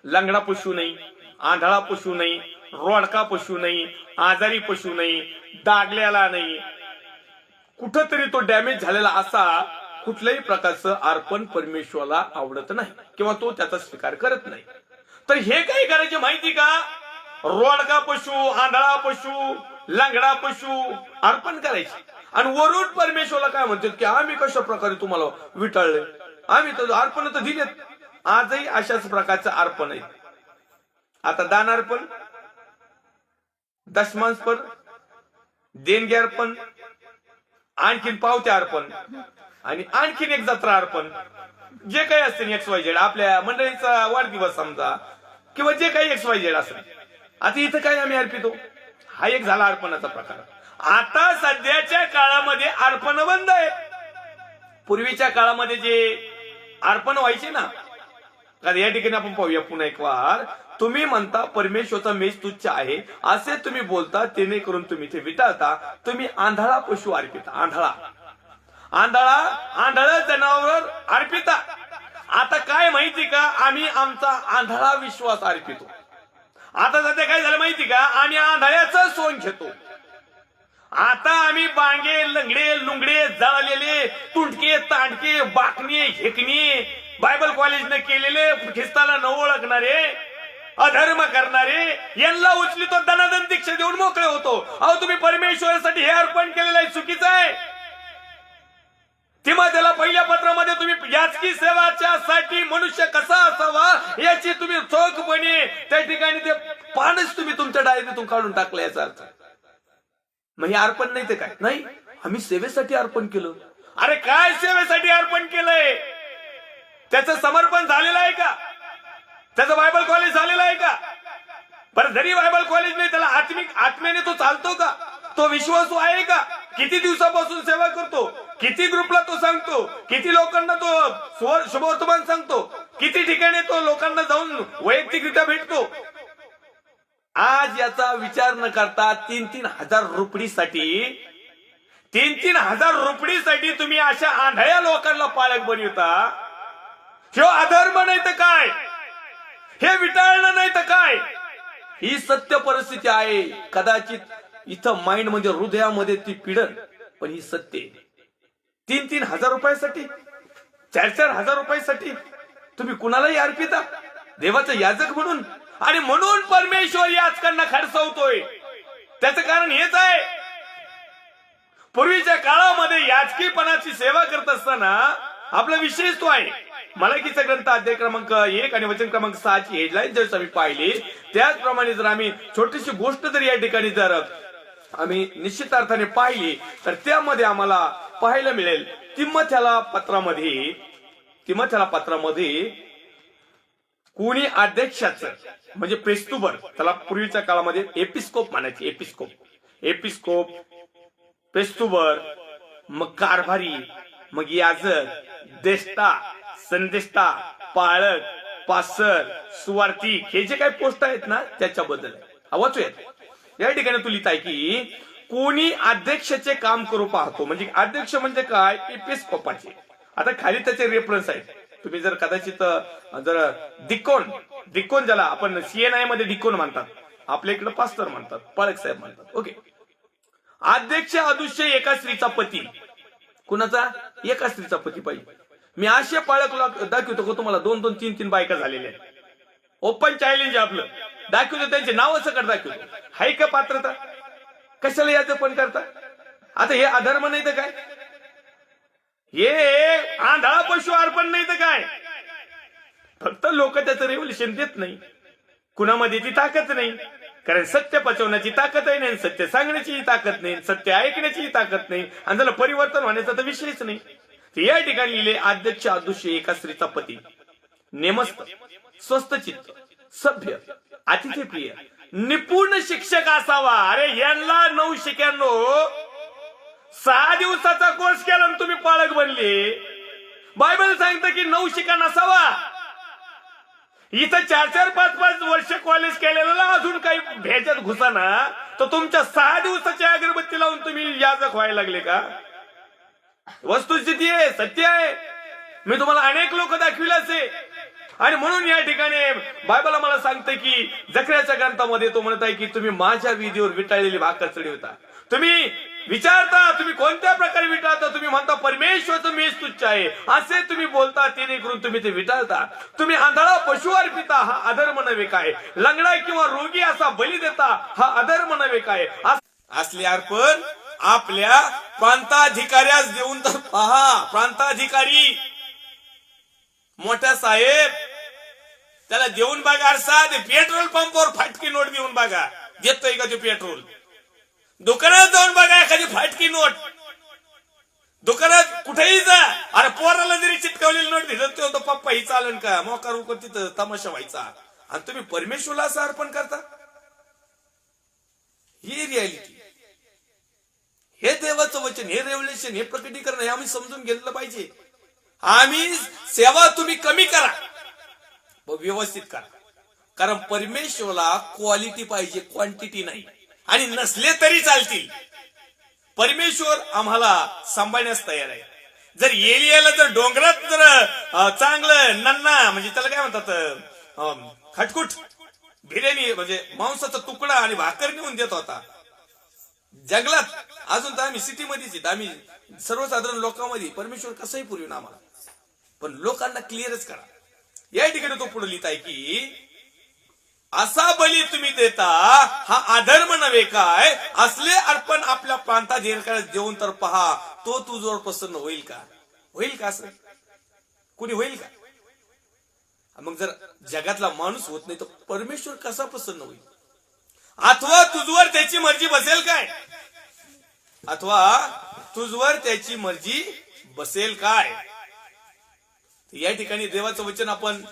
लंगडा पशु नाही, आंधळा पशु नाही, रोडका पशु नाही, आजारी पशु नाही, दागलेला नाही, कुठंतरी तो डॅमेज झालेला असा कुठल्याही प्रकारचं अर्पण परमेश्वराला आवडत नाही किंवा तो त्याचा स्वीकार करत नाही. तर हे काही करायचे माहिती का, रोडका पशु, आंधळा पशु, लंगडा पशु अर्पण करायचे. आणि वरून परमेश्वराला काय म्हणतात की आम्ही कशा प्रकारे तुम्हाला विटाळले, आम्ही तर अर्पण तर दिलेत. आजही अशाच प्रकारचं अर्पण आहे. आता दान अर्पण, दशमांशपण, देणगी अर्पण, आणखीन पावत्या अर्पण आणि आणखीन एक जत्रा अर्पण, जे काही असते XYZ आपल्या मंडळीचा वाढदिवस समजा किंवा जे काही XYZ असेल. आता इथं काय आम्ही अर्पितो, हा एक झाला अर्पणाचा प्रकार. आता सध्याच्या काळामध्ये अर्पण बंद आहे. पूर्वीच्या काळामध्ये जे अर्पण व्हायचे ना, या ठिकाणी आपण पाहूया पुन्हा एक वार. तुम्ही म्हणता परमेश्वराचा मेज तुच्छ आहे असे तुम्ही बोलता, तेने करून तुम्ही ते विटाळता. तुम्ही आंधळा पशु अर्पिता. आंधळा जनावर अर्पिता. आता काय माहिती का, आम्ही आमचा आंधळा विश्वास अर्पितो. आता सध्या काय झालं माहिती का, आम्ही आंधळ्याचं सोंग घेतो. आता आम्ही बांगे, लंगडे, लुंगडे, जळलेले, तुंडके, तांडके, बाकणे, हेकणे, बायबल कॉलेजने केलेले, ख्रिस्ताला न ओळखणारे, अधर्म करणारे यांना उचलितो, दनादन दीक्षा देऊन मोकळे होतो. अहो तुम्ही परमेश्वरासाठी हे अर्पण केलेलं आहे, चुकीचं आहे. तेव्हा त्याला पहिल्या पत्रामध्ये तुम्ही याचकी सेवाच्या साठी मनुष्य कसा असावा याची तुम्ही चोखपणे त्या ठिकाणी ते पानच तुम्ही तुमच्या डायरीतून काढून टाकलं. याचा अर्थ मग हे अर्पण नाही ते काय नाही, आम्ही सेवेसाठी अर्पण केलं. अरे काय सेवेसाठी अर्पण केलंय, त्याचं समर्पण झालेलं आहे का, त्याचं बायबल कॉलेज झालेलं आहे का? बरं जरी बायबल कॉलेज नाही, त्याला आत्म्याने तो चालतो का, तो विश्वासू आहे का, किती दिवसापासून सेवा करतो, किती ग्रुपला तो सांगतो, किती लोकांना तो शुभवर्तमान सांगतो, किती ठिकाणी तो लोकांना जाऊन वैयक्तिकरित्या भेटतो. आज याचा विचार न करता 3-3 हजार रुपडीसाठी तुम्ही अशा आंधळ्या लोकांना पाळक बनवता. हे अधर्म नाही तर काय, हे विटाळणं नाही तर काय, ही सत्य परिस्थिती आहे. कदाचित इथं माइंड म्हणजे हृदयामध्ये ती पीडन, पण ही सत्य. 3-3 हजार रुपयासाठी, 4-4 हजार रुपयासाठी तुम्ही कुणालाही अर्पिता देवाचं याजक म्हणून. आणि म्हणून परमेश्वर याचकांना खडसवतोय. त्याचं कारण हेच आहे, पूर्वीच्या काळामध्ये याचकीपणाची सेवा करत असताना आपला विशेष तो आहे. मलाकीचा ग्रंथ अध्याय क्रमांक 1 आणि वचन क्रमांक 6 ची हेडलाईन जर आम्ही पाहिली, त्याचप्रमाणे जर आम्ही छोटीशी गोष्ट जर या ठिकाणी जर आम्ही निश्चित अर्थाने पाहिली तर त्यामध्ये आम्हाला पाहायला मिळेल तिमोथेला पत्रामध्ये कोणी अध्यक्षाचं म्हणजे प्रेस्तुबर, त्याला पूर्वीच्या काळामध्ये एपिस्कोप म्हणायचे. एपिस्कोप, प्रेस्तुबर, मग कारभारी, मग याजक, देष्टा, संदेष्टा, पाळक, पासर, सुवार्थिक, हे जे काही पोस्ट आहेत ना त्याच्याबद्दल वाचूयात. या ठिकाणी तू लिहित आहे की कोणी अध्यक्षाचे काम करू पाहतो. म्हणजे अध्यक्ष म्हणजे काय, एपिस्कोपाचे. आता खाली त्याचे रेफरन्स आहेत. तुम्ही जर कदाचित जर डिकोन ज्याला आपण CNI मध्ये डिकोन म्हणतात, आपल्या इकडे पास्टर म्हणतात, पाळक साहेब म्हणतात. ओके. अध्यक्ष अदृश्य एका स्त्रीचा पती. कुणाचा? एका स्त्रीचा पती पाहिजे. मी असे पाळक दाखवतो का तुम्हाला 2-2, 3-3 बायका झालेल्या आहेत. ओपन चॅलेंज आपलं दाखवतो, त्यांचे नाव सकट दाखवतो. हाय का पात्रता? कशाला याचं पण करता? आता हे अधर्म नाही तर काय, हे आंधळा पशु अर्पण नाही तर काय. फक्त लोक त्याचं रेव्होल्युशन देत नाही, कुणामध्ये ती ताकद नाही. कारण सत्य पचवण्याची ताकद आहे नाही, सत्य सांगण्याची ताकद नाही, सत्य ऐकण्याची ताकद नाही, आणि त्याला परिवर्तन होण्याचा तर विषयच नाही. या ठिकाणी लिहिले अध्यक्ष अदृश्य एका स्त्रीचा पती, नेमस्त, स्वस्तचित्त, सभ्य, अतिथीप्रिय, निपुण शिक्षक असावा. अरे यांना 991 6 दिवसाचा कोर्स केला आणि तुम्ही पालक बनले. बायबल सांगतं की 9 शिका नसावा. इथं 4-4, 5-5 वर्ष कॉलेज केलेला अजून काही भेजत घुसाना तर तुमच्या 6 दिवसाच्या अगरबत्ती लावून तुम्ही याजक व्हायला लागले का? वस्तुस्थिती आहे, सत्य आहे. मी तुम्हाला अनेक लोक दाखविले असे. आणि म्हणून या ठिकाणी बायबल मला सांगते की जकर्याच्या ग्रंथामध्ये तो म्हणत आहे की तुम्ही माझ्या विधीवर विटाळलेली भाकर चढवता. तुम्ही विचारता तुम्ही कोणत्या प्रकारे विटाळता. तुम्ही म्हणता परमेश्वरचं मेष तुच्छ आहे असे तुम्ही बोलता. ते करून तुम्ही ते विटाळता. तुम्ही आंधळा पशु अर्पिता हा अधर्म नव्हे काय? लंगडा किंवा रोगी असा बली देता हा अधर्म नव्हे काय? असले अर्पण आपल्या प्रांताधिकाऱ्यास देऊन तर पहा. प्रांताधिकारी मोठा साहेब त्याला देऊन बघा. असा पेट्रोल पंपवर फाटकी नोट देऊन बघा, देतोय का ते पेट्रोल. दुकानात जाऊन बघा एखादी फाटकी नोट. दुकानात कुठेही जा, अरे पोराला जरी चिटकावलेली नोट दिलं ते होतं पप्पा ही चालन का? मोकार उकर तिथं तमाशा व्हायचा. आणि तुम्ही परमेश्वरला असं अर्पण करता. ही रियालिटी, हे देवाचं वचन, हे रेव्हलेशन, हे प्रकटीकरण, हे आम्ही समजून घेतलं पाहिजे. आम्ही सेवा तुम्ही कमी करा, व्यवस्थित करा. कारण परमेश्वरला क्वालिटी पाहिजे, क्वांटिटी नाही. आणि नसले तरी चालतील. परमेश्वर आम्हाला सांभाळण्यास तयार आहे. जर एलियाला जर डोंगरात जर चांगलं नन्ना म्हणजे त्याला काय म्हणतात खटकुट बिर्याणी म्हणजे मांसाचा तुकडा आणि भाकर नेऊन देत होता जंगलात. अजून तर आम्ही सिटीमध्येच, आम्ही सर्वसाधारण लोकांमध्ये परमेश्वर कसंही पुरविन आम्हाला. पण लोकांना क्लिअरच करा. या ठिकाणी तो पुढे लिहित आहे की असा बली तुम्ही देता हा अधर्म नव्हे काय? असले अर्पण आपल्या प्रांताधिकाऱ्यास देऊन तर पहा, तो तुझ्यावर प्रसन्न होईल का? होईल का? असं कुणी होईल का? मग जर जगातला माणूस होत नाही तर परमेश्वर कसा प्रसन्न होईल? अथवा तुझवर त्याची मर्जी बसेल काय? अथवा तुझवर त्याची मर्जी बसेल काय? या ठिकाणी देवाचं वचन आपण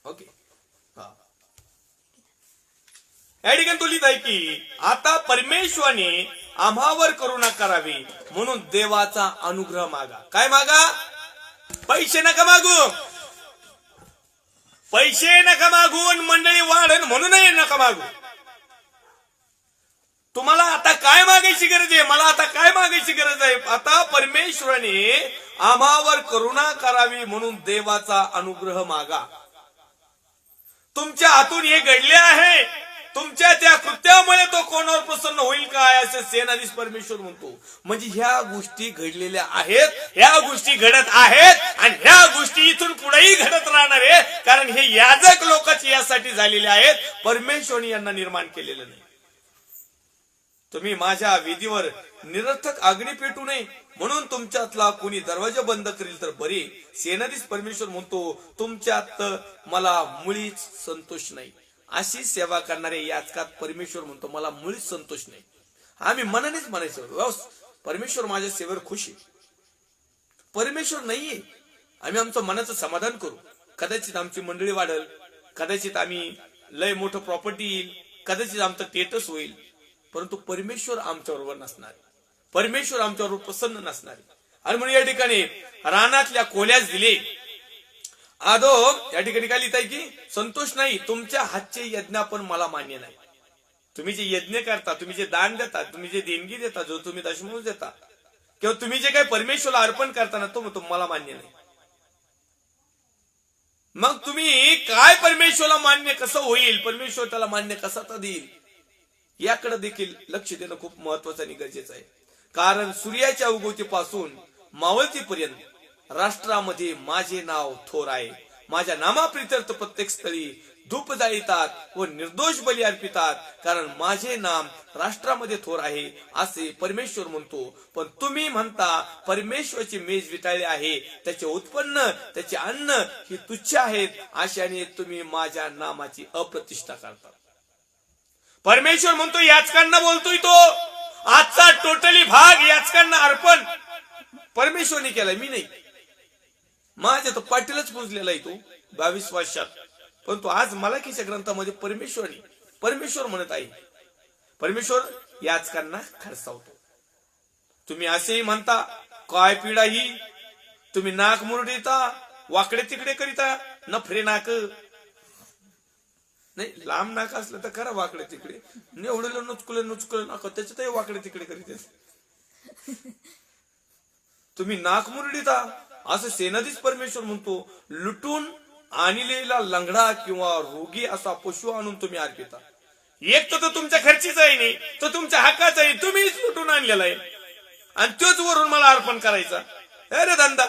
ओके या ठिकाणी तो लिहित आहे की आता परमेश्वराने आम्हावर करुणा करावी म्हणून देवाचा अनुग्रह मागा. काय मागा? पैसे नका मागू. पैसे नका मागून मंडळी वाढन म्हणूनही नका मागू. तुम्हाला आता काय मागायची गरज आहे? मला आता काय मागायची गरज आहे? आता परमेश्वराने आम्हावर करुणा करावी म्हणून देवाचा अनुग्रह मागा. तुमच्या हातून हे घडले आहे, तुमच्या त्या कृत्यामुळे तो कोणावर प्रसन्न होईल काय असे सेनाधीश परमेश्वर म्हणतो. म्हणजे ह्या गोष्टी घडलेल्या आहेत, ह्या गोष्टी घडत आहेत आणि ह्या गोष्टी इथून पुढेही घडत राहणार आहे. कारण हे याजक लोकच यासाठी झालेले आहेत, परमेश्वराने यांना निर्माण केलेलं नाही. तुम्ही माझ्या विधीवर निरर्थक अग्नी पेटू नये म्हणून तुमच्यातला कोणी दरवाजा बंद करील तर बरे. सेनाधीश परमेश्वर म्हणतो तुमच्यात मला मुळीच संतोष नाही. अशी सेवा करणारे याचकात परमेश्वर म्हणतो मला मुळीच संतोष नाही. आम्ही मनानेच म्हणायचं परमेश्वर माझ्या सेवेवर खुश आहे. परमेश्वर नाहीये. आम्ही आमचं मनाचं समाधान करू. कदाचित आमची मंडळी वाढेल, कदाचित आम्ही लय मोठं प्रॉपर्टी येईल, कदाचित आमचं स्टेटस होईल, परंतु परमेश्वर आमच्या बरोबर नसणार. परमेश्वर आमच्यावर प्रसन्न नसणार. आणि म्हणून या ठिकाणी रानातल्या कोल्यास दिले आदो. या ठिकाणी काय लिहित आहे की संतोष नाही. तुमच्या हातचे यज्ञ पण मला मान्य नाही. तुम्ही जे यज्ञ करता, तुम्ही जे दान देता, तुम्ही जे देणगी देता, जो तुम्ही दशमूळ देता किंवा तुम्ही जे काही परमेश्वरला अर्पण करताना तो मला मान्य नाही. मग तुम्ही काय परमेश्वरला मान्य कसं होईल? परमेश्वर त्याला मान्य कसा तर देईल? याकडे देखील लक्ष देणं खूप महत्वाचं आणि गरजेचं आहे. कारण सूर्याच्या उगवतीपासून मावळतीपर्यंत राष्ट्रामध्ये माझे नाव थोर आहे. माझ्या नामाप्रित्यर्थ प्रत्येक स्थळी धूप जाळीतात व निर्दोष बली अर्पितात, कारण माझे नाम राष्ट्रामध्ये थोर आहे असे परमेश्वर म्हणतो. पण तुम्ही म्हणता परमेश्वरची मेज विटाळली आहे, त्याचे उत्पन्न त्याचे अन्न ही तुच्छ आहेत, अशाने तुम्ही माझ्या नामाची अप्रतिष्ठा करता. परमेश्वर म्हणतो याचकांना बोलतोय तो. आजचा टोटली भाग याचकांना अर्पण परमेश्वरने केलाय, मी नाही. माझ्या तो पाटीलच पुजलेला आहे तो 22 वर्षात. परंतु आज मलाकीच्या ग्रंथामध्ये परमेश्वर म्हणत आहे, परमेश्वर याचकांना खडसावतो. तुम्ही असेही म्हणता, काय पिढा ही, तुम्ही नाक मुरडीता, वाकडे तिकडे करीता, नफरे नाक. नाही, लांब नाक असलं तर करा वाकडे तिकडे, एवढं नुचकुले नाक त्याच्यातही वाकडे तिकडे करीत. तुम्ही नाक मुरडीता असं सेनाधीश परमेश्वर म्हणतो. लुटून आणलेला लंगडा किंवा रोगी असा पशु आणून तुम्ही अर्पिता. एक तर तुमच्या खर्चीचा आहे नाही, तो तुमच्या हक्काचा आहे, तुम्हीच लुटून आणलेला आहे आणि तोच वरून मला अर्पण करायचा. अरे धंदा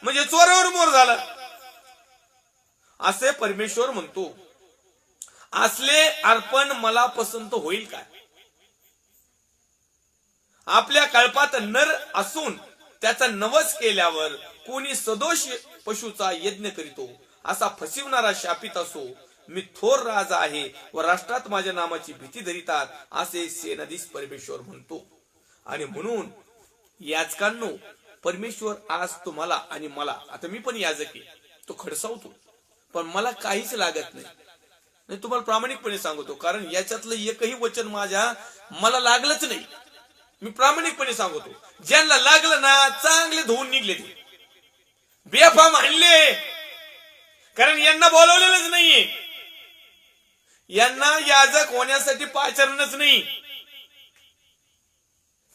म्हणजे चोरावर मोर झाला असे परमेश्वर म्हणतो. असले अर्पण मला पसंत होईल काय? आपल्या कळपात नर असून त्याचा नवस केल्यावर कोणी सदोष पशुचा यज्ञ करीतो असा फसविणारा शापित असो. मी थोर राजा आहे व राष्ट्रात माझ्या नामाची भीती धरितात असे सेनाधीश परमेश्वर म्हणतो. आणि म्हणून याचकांनो, परमेश्वर आज तुम्हाला आणि मला, आता मी पण याजक आहे, तो खडसावतो, पण मला काहीच लागत नाही. तुम्हाला प्रामाणिकपणे सांगतो, कारण याच्यातलं एकही वचन मला लागलंच नाही. मी प्रामाणिकपणे सांगतो, ज्यांना लागलं ना चांगले धुवून निघले, ते बेफाम आणले, कारण यांना बोलवलेलंच नाहीये. यांना याजक होण्यासाठी पाचारणच नाही,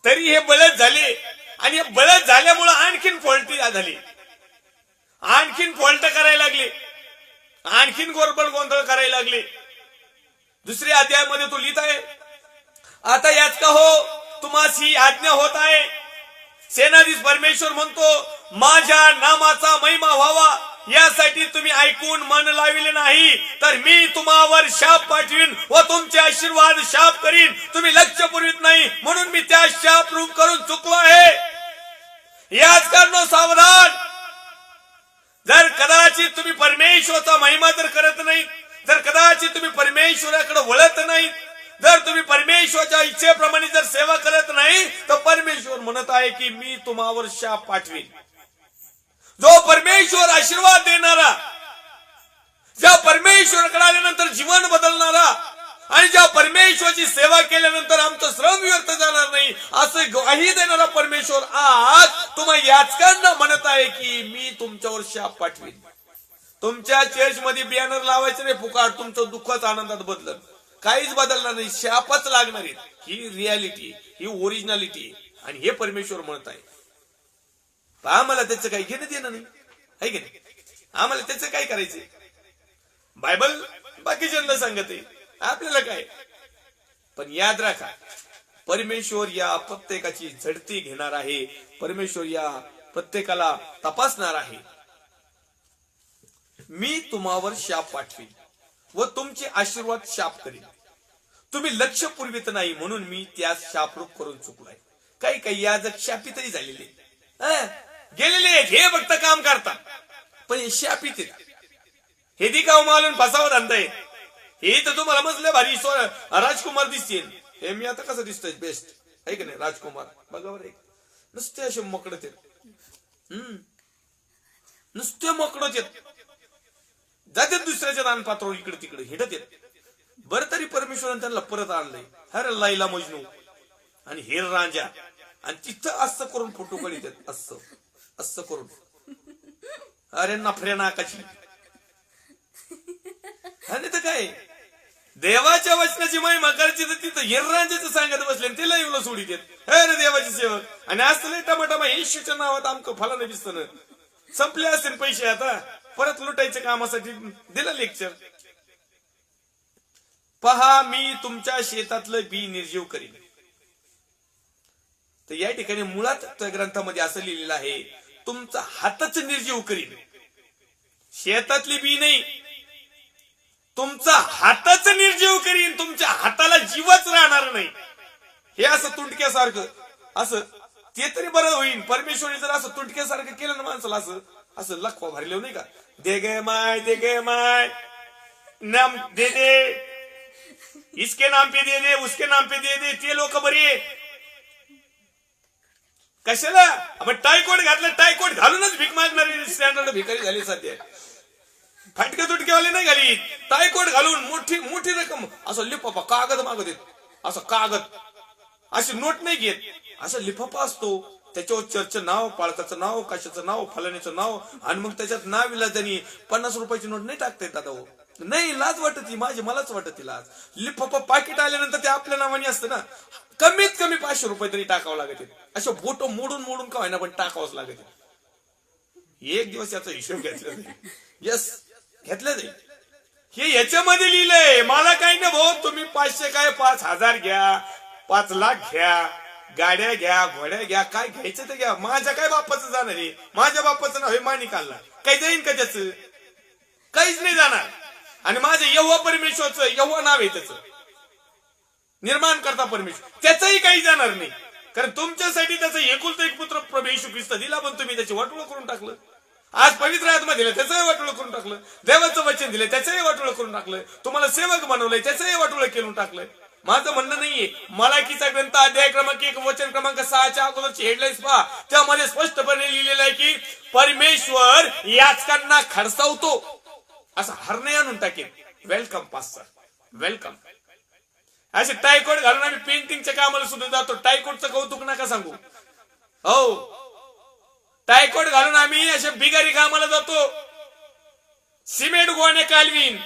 तरी हे बळद झाले. आणि बळद झाल्यामुळे आणखीन फॉल्टी झाली, आणखीन फॉल्ट करायला लागले, आणखीन गोरबड गोंधळ करायला लागले. दुसऱ्या अध्यायामध्ये तो लिहित आहे, आता याच का हो तुम्हासी आज्ञा होत आहे. सेनाधीश परमेश्वर म्हणतो, माझ्या नामाचा महिमा व्हावा यासाठी तुम्ही ऐकून मन लाविले नाही, तर मी तुम्हावर शाप पाठवीन व तुमचे आशीर्वाद शाप करीन. तुम्ही लक्ष पुरवित नाही म्हणून मी त्या शाप रूप करून चुकलो आहे. याच कारण सावधान. जर कदाचित तुम्ही परमेश्वराचा महिमा जर करत नाही, जर कदाचित तुम्ही परमेश्वराकडे वळत नाही, जर तुम्ही परमेश्वराच्या इच्छेप्रमाणे जर सेवा करत नाही, तर परमेश्वर म्हणत आहे की मी तुम्हावर शाप पाठवीन. जो परमेश्वर आशीर्वाद देणारा, ज्या परमेश्वराकडे आल्यानंतर जीवन बदलणारा आणि ज्या परमेश्वराची सेवा केल्यानंतर आमचं श्रम व्यर्थ जाणार नाही असं ग्वाही देणारा परमेश्वर आज तुम्हा याचकांना म्हणत आहे की मी तुमच्यावर शाप पाठवीन. तुमच्या चर्चमध्ये बॅनर लावायचं नाही फुकाट, तुमचं दुःखच आनंदात बदलत, काहीच बदलणार नाही, शापच लागणार आहे. ही रियालिटी, ही ओरिजिनॅलिटी, आणि हे परमेश्वर म्हणत आहे. आम्हाला त्याचं काही घेणं देणं नाही, आहे की नाही? आम्हाला त्याचं काय करायचंय? बायबल बाकीच्यांना सांगत आहे, आपल्याला काय? पण याद राखा, परमेश्वर या प्रत्येकाची झडती घेणार आहे, परमेश्वर या प्रत्येकाला तपासणार आहे. मी तुम्हावर शाप पाठवीन व तुमचे आशीर्वाद शाप करीन. तुम्ही लक्ष पुरवित नाही म्हणून मी त्यास शापरूप करून चुकलाय. काही काही याजक शापितही झालेले गेलेले, हे फक्त काम करतात पण हे शापित हे दिखाव मालून फसावं धंदा आहे. हे तर तुम्हाला मजले भारी राजकुमार दिसतील. हे मी आता कसं दिसतोय बेस्ट, आहे की नाही? राजकुमार बघावर एक नुसते असे मकडत आहेत, नुसते मकडत आहेत, जातात दुसऱ्याच्या दान पात्र इकडे तिकडे हिडत येत. बरं तरी परमेश्वराने त्यांना परत आणलंय. अरे लैला मजनू आणि हेर रांजा, आणि तिथं असं करून फोटो काढीत आहेत, असं करून. अरे नफऱ्या नाकाची. आणि तर काय देवाच्या वचनाची महिमा करायची तर तिथं हिररांजाचं सांगत बसले, तिला एवढं सोडित येत. अरे देवाची सेवक, आणि असं टमाटमा येशूच्या नावात आमचं फलानं दिसतं. संपले असतील पैसे, आता परत लुटायच्या कामासाठी दिलं लेक्चर. पहा मी तुमच्या शेतातलं बी निर्जीव करीन. तर या ठिकाणी मुळात त्या ग्रंथामध्ये असं लिहिलेलं आहे, तुमचा हातच निर्जीव करीन. शेतातली बी नाही, तुमचा हातच निर्जीव करीन. तुमच्या हाताला जीवच राहणार नाही. हे असं तुंडक्यासारखं, असं ते तरी बरं होईल. परमेश्वरी जर असं तुंडक्यासारखं केलं ना माणसाला, असं असं लखवा भरले नाही का, दे गे माय नाम दे दे, इसके नाम पे दे दे, उसके नाम पे दे दे, ते लोक बरे. कशाला आपण टायकोट घातलं, टायकोट घालूनच भीक मागणारी स्टँडर्ड भिकारी झाली सध्या. फाटके तुटकेवाले नाही घाली, टायकोट घालून मोठी मोठी रक्कम असं लिफाफा कागद मागत येत, असं कागद अशी नोट नाही घेत, असं लिफाफा असतो त्याच्यावर चर्चचं नाव, पाळकाचं नाव, कशाचं नाव, फलाण्याचं नाव, आणि मग त्याच्यात नाव इलाजानी 50 रुपयाची नोट नाही टाकता येत दादा. हो नाही, लाज वाटत मलाच वाटत लाज. लिफाफा पाकिट आल्यानंतर ते आपल्या नावाने असतं ना, कमीत कमी 500 रुपये तरी टाकावं लागत. अशा बोट मोडून मोडून का व्हायना पण टाकावंच लागत. एक दिवस याचा हिशोब घेतला जाईल. यस, घेतलं जाईल. हे याच्यामध्ये लिहिलंय, मला काही नाही भाऊ, तुम्ही 500 काय 5000 घ्या, 5 लाख घ्या, गाड्या घ्या, घोड्या घ्या, काय घ्यायचं ते घ्या. माझ्या काय बापाचं जाणार आहे? माझ्या बापाचं नाव हे माणिकाला काही जाईन का त्याचं? काहीच नाही जाणार. आणि माझं यहोवा परमेश्वरचं यहोवा नाव आहे, त्याचं निर्माण करता परमेश्वर, त्याचंही काही जाणार नाही. कारण तुमच्यासाठी त्याचं एकुलता एक पुत्र प्रभू येशू ख्रिस्त दिला, पण तुम्ही त्याची वाटोळ करून टाकलं. आज पवित्र आत्मा दिलं, त्याचंही वाटोळ करून टाकलं. देवाचं वचन दिलं, त्याचंही वाटोळ करून टाकलं. तुम्हाला सेवक बनवलंय, त्याचंही वाटोळ करून टाकलं. माझं म्हणणं नाहीये. मलाकीचा ग्रंथ अध्याय क्रमांक 1 वचन क्रमांक 6च्या अगोदरची हेडलाईन्स पहा, त्यामध्ये स्पष्टपणे लिहिलेलं आहे की परमेश्वर याचकांना खडसावतो, असं हरणे आणून टाकेल. Welcome pastor, welcome. असे टायकोट घालून आम्ही पेंटिंगच्या कामाला सुद्धा जातो. टायकोटचं कौतुक नका सांगू. हो, टायकोट घालून आम्ही अशा बिगारी कामाला जातो. सिमेंट गोणे कालवीन,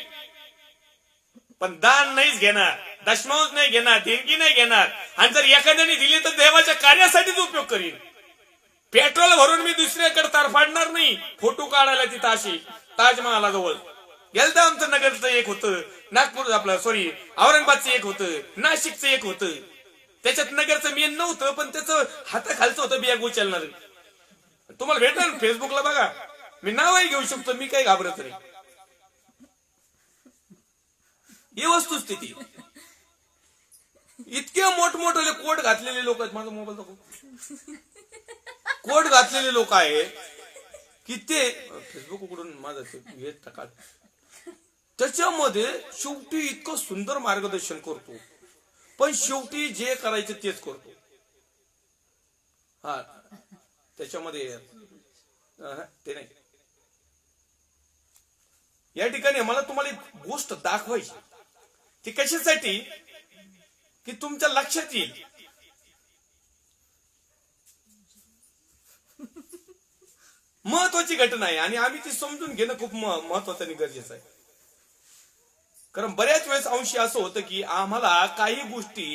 पण दान नाहीच घेणार, दशमांश नाही घेणार, देणगी नाही घेणार. आणि जर एखाद्याने दिली तर देवाच्या कार्यासाठीच उपयोग करीन. पेट्रोल भरून मी दुसऱ्याकडे तारफाडणार नाही. फोटो काढायला तिथं अशी ताजमहालाजवळ गेलं तर आमचं नगरचं एक होतं, नागपूर आपलं सॉरी औरंगाबादचं एक होतं, नाशिकचं एक होतं. त्याच्यात नगरचं मेन नव्हतं, पण त्याचं हाताखालचं होतं बॅग उचलणार. तुम्हाला भेटणार ना फेसबुकला, बघा. मी नावही घेऊ शकतो, मी काही घाबरत नाही. ही वस्तुस्थिती. इतके मोठमोठे कोट घातलेले लोक आहेत, माझा मोबाईल दाखव, कोट घातलेले लोक आहे की ते फेसबुक उघडून माझं हे टाका, त्याच्यामध्ये शेवटी इतकं सुंदर मार्गदर्शन करतो, पण शेवटी जे करायचं तेच करतो. हा, त्याच्यामध्ये ते नाही. या ठिकाणी मला तुम्हाला एक गोष्ट दाखवायची, ती कशासाठी की तुमच्या लक्षात येईल. महत्वाची घटना आहे आणि आम्ही ती समजून घेणं खूप महत्वाचं आणि गरजेचं आहे. कारण बऱ्याच वेळेस अंशी असं होतं की आम्हाला काही गोष्टी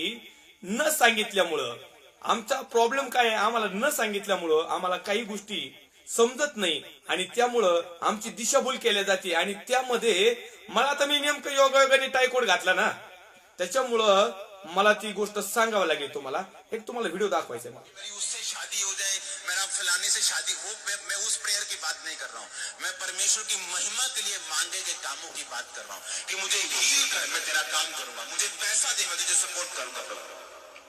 न सांगितल्यामुळं, आमचा प्रॉब्लेम काय आहे, आम्हाला न सांगितल्यामुळं आम्हाला काही गोष्टी समजत नाही आणि त्यामुळं आमची दिशाभूल केल्या जाते. आणि त्यामध्ये मला तर मी नेमकं योगायोगाने टायकोट घातला ना, त्याच्यामुळं मला ती गोष्ट सांगावं लागेल. तुम्हाला व्हिडिओ दाखवायचा आहे. फैलाने से शादी हो, मैं उस प्रेयर की बात नहीं कर रहा हूँ. मैं परमेश्वर की महिमा के लिए मांगे गए कामों की बात कर रहा हूँ कि मुझे हील कर, मैं तेरा काम करूंगा, मुझे पैसा दे, मैं तुझे सपोर्ट करूंगा प्रभु.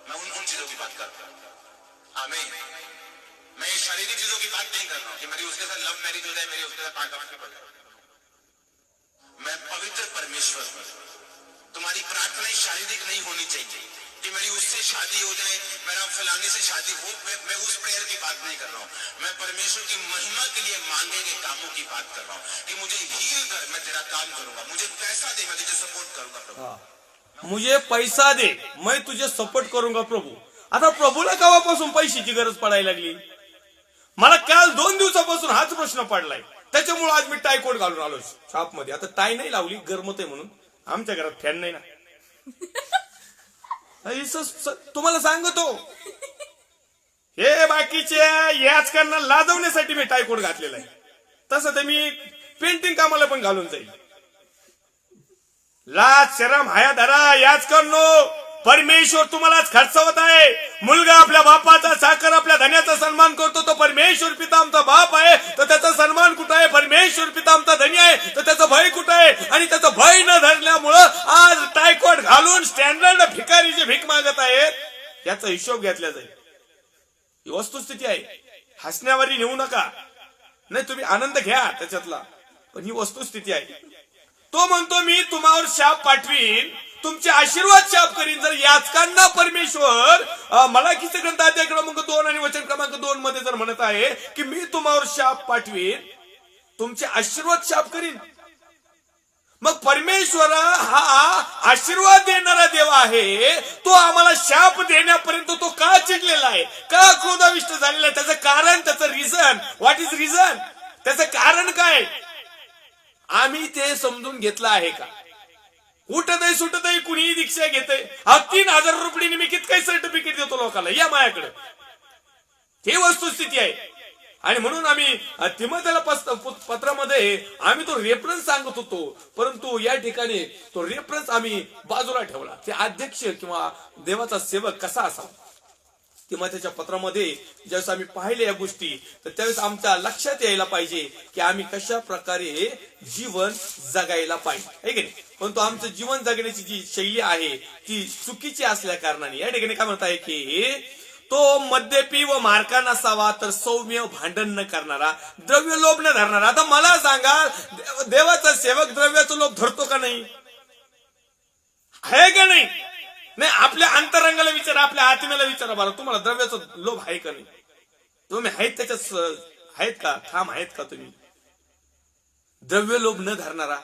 मैं उन चीजों की बात कर रहा हूँ. आमीन. मैं शारीरिक चीजों की बात नहीं कर रहा हूँ कि मेरी उसके साथ लव मैरिज हो जाए, मेरी उसके साथ 5 लाख की बात. मैं पवित्र परमेश्वर हूँ. तुम्हारी प्रार्थना शारीरिक नहीं होनी चाहिए कि मेरी उससे शादी हो जाए, मेरा फलाने से शादी हो, मैं उस प्रेयर की बात नहीं कर रहा हूँ. मैं परमेश्वर की महिमा के लिए मांगे गए कामों की बात कर रहा हूँ कि मुझे हील कर, मैं तेरा काम करूंगा, मुझे पैसा दे, मैं तुझे सपोर्ट करूंगा प्रभु. मुझे पैसा दे, मैं तुझे सपोर्ट करूंगा प्रभू. आता प्रभूला केव्हापासून पैशाची गरज पडायला लागली? मला काल 2 दिवसापासून हाच प्रश्न पडलाय. त्याच्यामुळे आज मी टायकोट घालून आलो शॉप मध्ये. आता टाय नाही लावली, गरमत आहे म्हणून. आमच्या घरात फॅन नाही ना. तुम्हाला सांगतो, हे बाकीचे याच कारण लाजवण्यासाठी मी टायकोट घातलेला आहे. तसं तर मी पेंटिंग कामाला पण घालून जाईल. लाज शरम हाया धरा. याच करणं परमेश्वर तुम्हालाच खर्चवत आहे. मुलगा आपल्या बापाचा, साखर आपल्या धन्याचा सन्मान करतो, तो परमेश्वर पिता आमचा बाप आहे, तर त्याचा सन्मान कुठं आहे? परमेश्वर पिता आमचा धनी आहे, तर त्याचं भय कुठं आहे? आणि त्याचं भय न धरल्यामुळं आज टायकोट घालून स्टँडर्ड भिकारी जे भीक मागत आहेत, याचा हिशोब घेतला जाईल. ही वस्तुस्थिती आहे. हसण्यावरी नेऊ नका, नाही तुम्ही आनंद घ्या त्याच्यातला, पण ही वस्तुस्थिती आहे. तो म्हणतो मी तुम्हावर शाप पाठवीन, तुमचे आशीर्वाद शाप करीन, जर याचकांना परमेश्वर मलाकीचा ग्रंथ अध्याय क्रमांक 2 आणि वचन क्रमांक 2 आहे की मी तुम्हावर शाप पाठवीन, तुमचे आशीर्वाद शाप करीन. मग परमेश्वर हा आशीर्वाद देणारा देव आहे, तो आम्हाला शाप देण्यापर्यंत तो का चिडलेला आहे, का क्रोधाविष्ट झालेला आहे? त्याचं कारण, त्याचं रिझन, व्हॉट इज रिझन, त्याचं कारण काय आम्ही ते समजून घेतलं आहे का? उठतही सुटतही कुणीही दीक्षा घेतय. 3,000 रुपये मी किती सर्टिफिकेट देतो लोकांना, या माझ्याकडे. ही वस्तुस्थिती आहे. आणि म्हणून आम्ही तिमोथेला पत्रामध्ये आम्ही तो रेफरन्स सांगत होतो, परंतु या ठिकाणी तो रेफरन्स आम्ही बाजूला ठेवला. ते अध्यक्ष किंवा देवाचा सेवक कसा असावा, तिमोथेच्या पत्रामध्ये ज्यावेळेस आम्ही पाहिले या गोष्टी, तर त्यावेळेस आमच्या लक्षात यायला पाहिजे की आम्ही कशा प्रकारे जीवन जगायला पाहिजे, आहे की नाही. परंतु आमचं जीवन जगण्याची जी शैली आहे ती चुकीची असल्या कारणाने या ठिकाणी काय म्हणत आहे की तो मद्यपी व मारका नसावा, तर सौम्य, भांडण न करणारा, द्रव्य लोभ न धरणारा. आता मला सांगा, देवाचा सेवक द्रव्याचा लोभ धरतो का नाही, आहे का नाही? नाही, आपल्या अंतरंगाला विचारा, आपल्या आत्म्याला विचारा बरं, तुम्हाला द्रव्याचा लोभ आहे का नाही? तुम्ही आहेत त्याच्यात आहेत का, ठाम आहेत का तुम्ही? द्रव्य लोभ न धरणारा,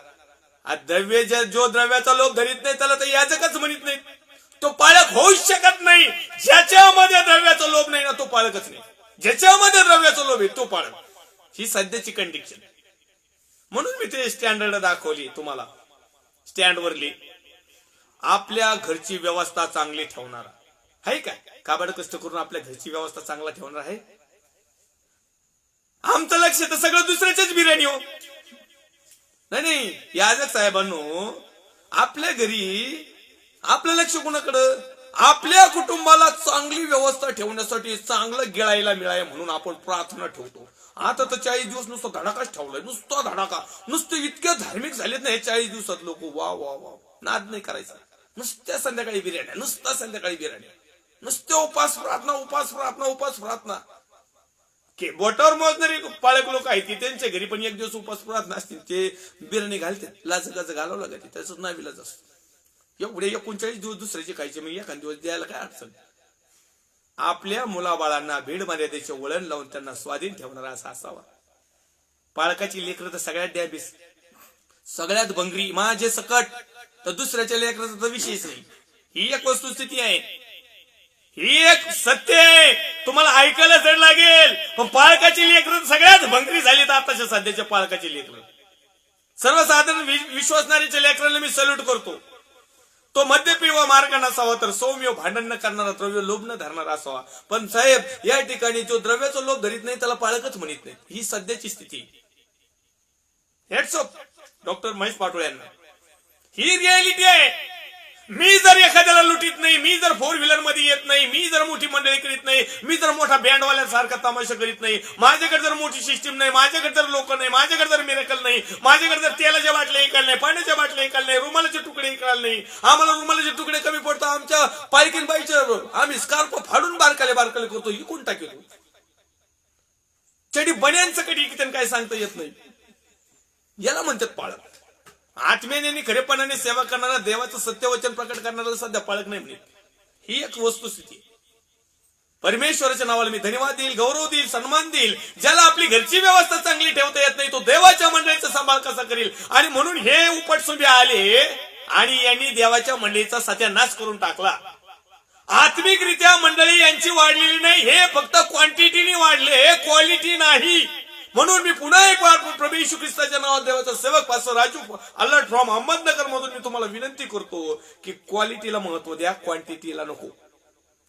द्रव्य जो द्रव्याचा लोभ धरीत नाही त्याला तर याजकच म्हणत नाही. तो पाळक होऊच शकत नाही. ज्याच्यामध्ये द्रव्याचा लोभ नाही ना, तो पाळकच नाही. ज्याच्यामध्ये द्रव्याचा लोभ आहे तो पाळक. ही सध्याची कंडिशन. म्हणून मी ते स्टँडर्ड दाखवली तुम्हाला, स्टँडवरली. आपल्या घरची व्यवस्था चांगली ठेवणारा आहे का? काबाड कष्ट करून आपल्या घरची व्यवस्था चांगला ठेवणार आहे. आमचं लक्ष तर सगळं दुसऱ्याच्याच बिर्याणी हो. नाही, याजक साहेबांनो, आपल्या घरी आपलं लक्ष कोणाकडं? आपल्या कुटुंबाला चांगली व्यवस्था ठेवण्यासाठी, चांगलं गिळायला मिळाय म्हणून आपण प्रार्थना ठेवतो. आता तर 40 दिवस नुसतं धडाकाच ठेवलाय, नुसता धडाका. नुसते इतके धार्मिक झालेत ना हे 40 दिवसात लोक. वा वा वा, नाद नाही करायचा. नुसत्या संध्याकाळी बिर्याण्या, नुसता संध्याकाळी बिर्याण्या, नुसत्या उपास प्रार्थना, उपास प्रार्थना, उपास प्रार्थना. बोटावर मोजणारी पाळक लोक आहेत की त्यांच्या घरी पण एक दिवस उपास प्रार्थना असतील, ते बिर्याणी घालते, लाज गाज घालावं लागते, त्याच नाविलाज असतो. एवढे 39 दिवस दुसऱ्याचे खायचे, मग एखाद दिवस द्यायला काय अडचण? आपल्या मुलाबाळांना भीड मर्यादेचे वळण लावून त्यांना स्वाधीन ठेवणारा असा असावा. पाळकाची लेकरं तर सगळ्यात डॅबिस, सगळ्यात भंगरी, माझे सकट, तर दुसऱ्याच्या लेकराचा तर विषयच नाही. ही एक वस्तुस्थिती आहे, ही एक सत्य आहे. तुम्हाला ऐकायला जड लागेल, पण पाळकाची लेकरं सगळ्यात भंगरी झाली. तर आताच्या सध्याच्या पाळकाची लेकरं, सर्वसाधारण विश्वासणारीच्या लेकरांना मी सल्यूट करतो. तो मद्यपी व मार्ग नसावा, तर सौम्य, भांडण न करणारा, द्रव्य लोभ न धरणारा असावा. पण साहेब, या ठिकाणी जो द्रव्याचा लोभ धरीत नाही त्याला पाळकच म्हणत नाही. ही सध्याची स्थिती. Heads of doctor Mahesh Patole यांना. ही रियालिटी आहे. मी जर एखाद्याला लुटीत नाही, मी जर 4 व्हीलर मध्ये येत नाही, मी जर मोठी मंडळी करीत नाही, मी जर मोठा बँडवाल्यासारखा तमाशा करीत नाही, माझ्याकडे जर मोठी सिस्टीम नाही, माझ्याकडे जर लोक नाही, माझ्याकडे जर मिरेकल नाही, माझ्याकडे जर तेलाच्या बाटल्या ऐकायला नाही, पाण्याच्या बाटल्या ऐकायला नाही, रुमालाचे तुकडे ऐकायला नाही, आम्हाला रुमालाचे तुकडे कमी पडतात, आमच्या पायकीन बाईच्या आम्ही स्कार्फ फाडून बारकाले बारकाले करतो, इकून टाकतो. चडी बन्यांचं कधी काय सांगता येत नाही. याला म्हणतात पाळक. आत्म्याने खरेपणाने सेवा करणारा, देवाचं सत्यवचन प्रकट करणारा सध्या पाळक नाही म्हणत. ही एक वस्तुस्थिती. परमेश्वराच्या नावाला मी धन्यवाद देईल, गौरव देईल, सन्मान देईल. ज्याला आपली घरची व्यवस्था चांगली ठेवता येत नाही, तो देवाच्या मंडळीचा सांभाळ कसा करील? आणि म्हणून हे उपटसुंबी आले आणि यांनी देवाच्या मंडळीचा सत्यानाश करून टाकला. आत्मिकरित्या मंडळी यांची वाढलेली नाही, हे फक्त क्वांटिटीने वाढले, क्वालिटी नाही. म्हणून मी पुन्हा एक वार प्रभू येशू ख्रिस्ताच्या नावात देवाचा सेवक pastor Raju alert from Ahmednagar मधून मी तुम्हाला विनंती करतो की क्वालिटीला महत्व द्या, क्वांटिटीला नको.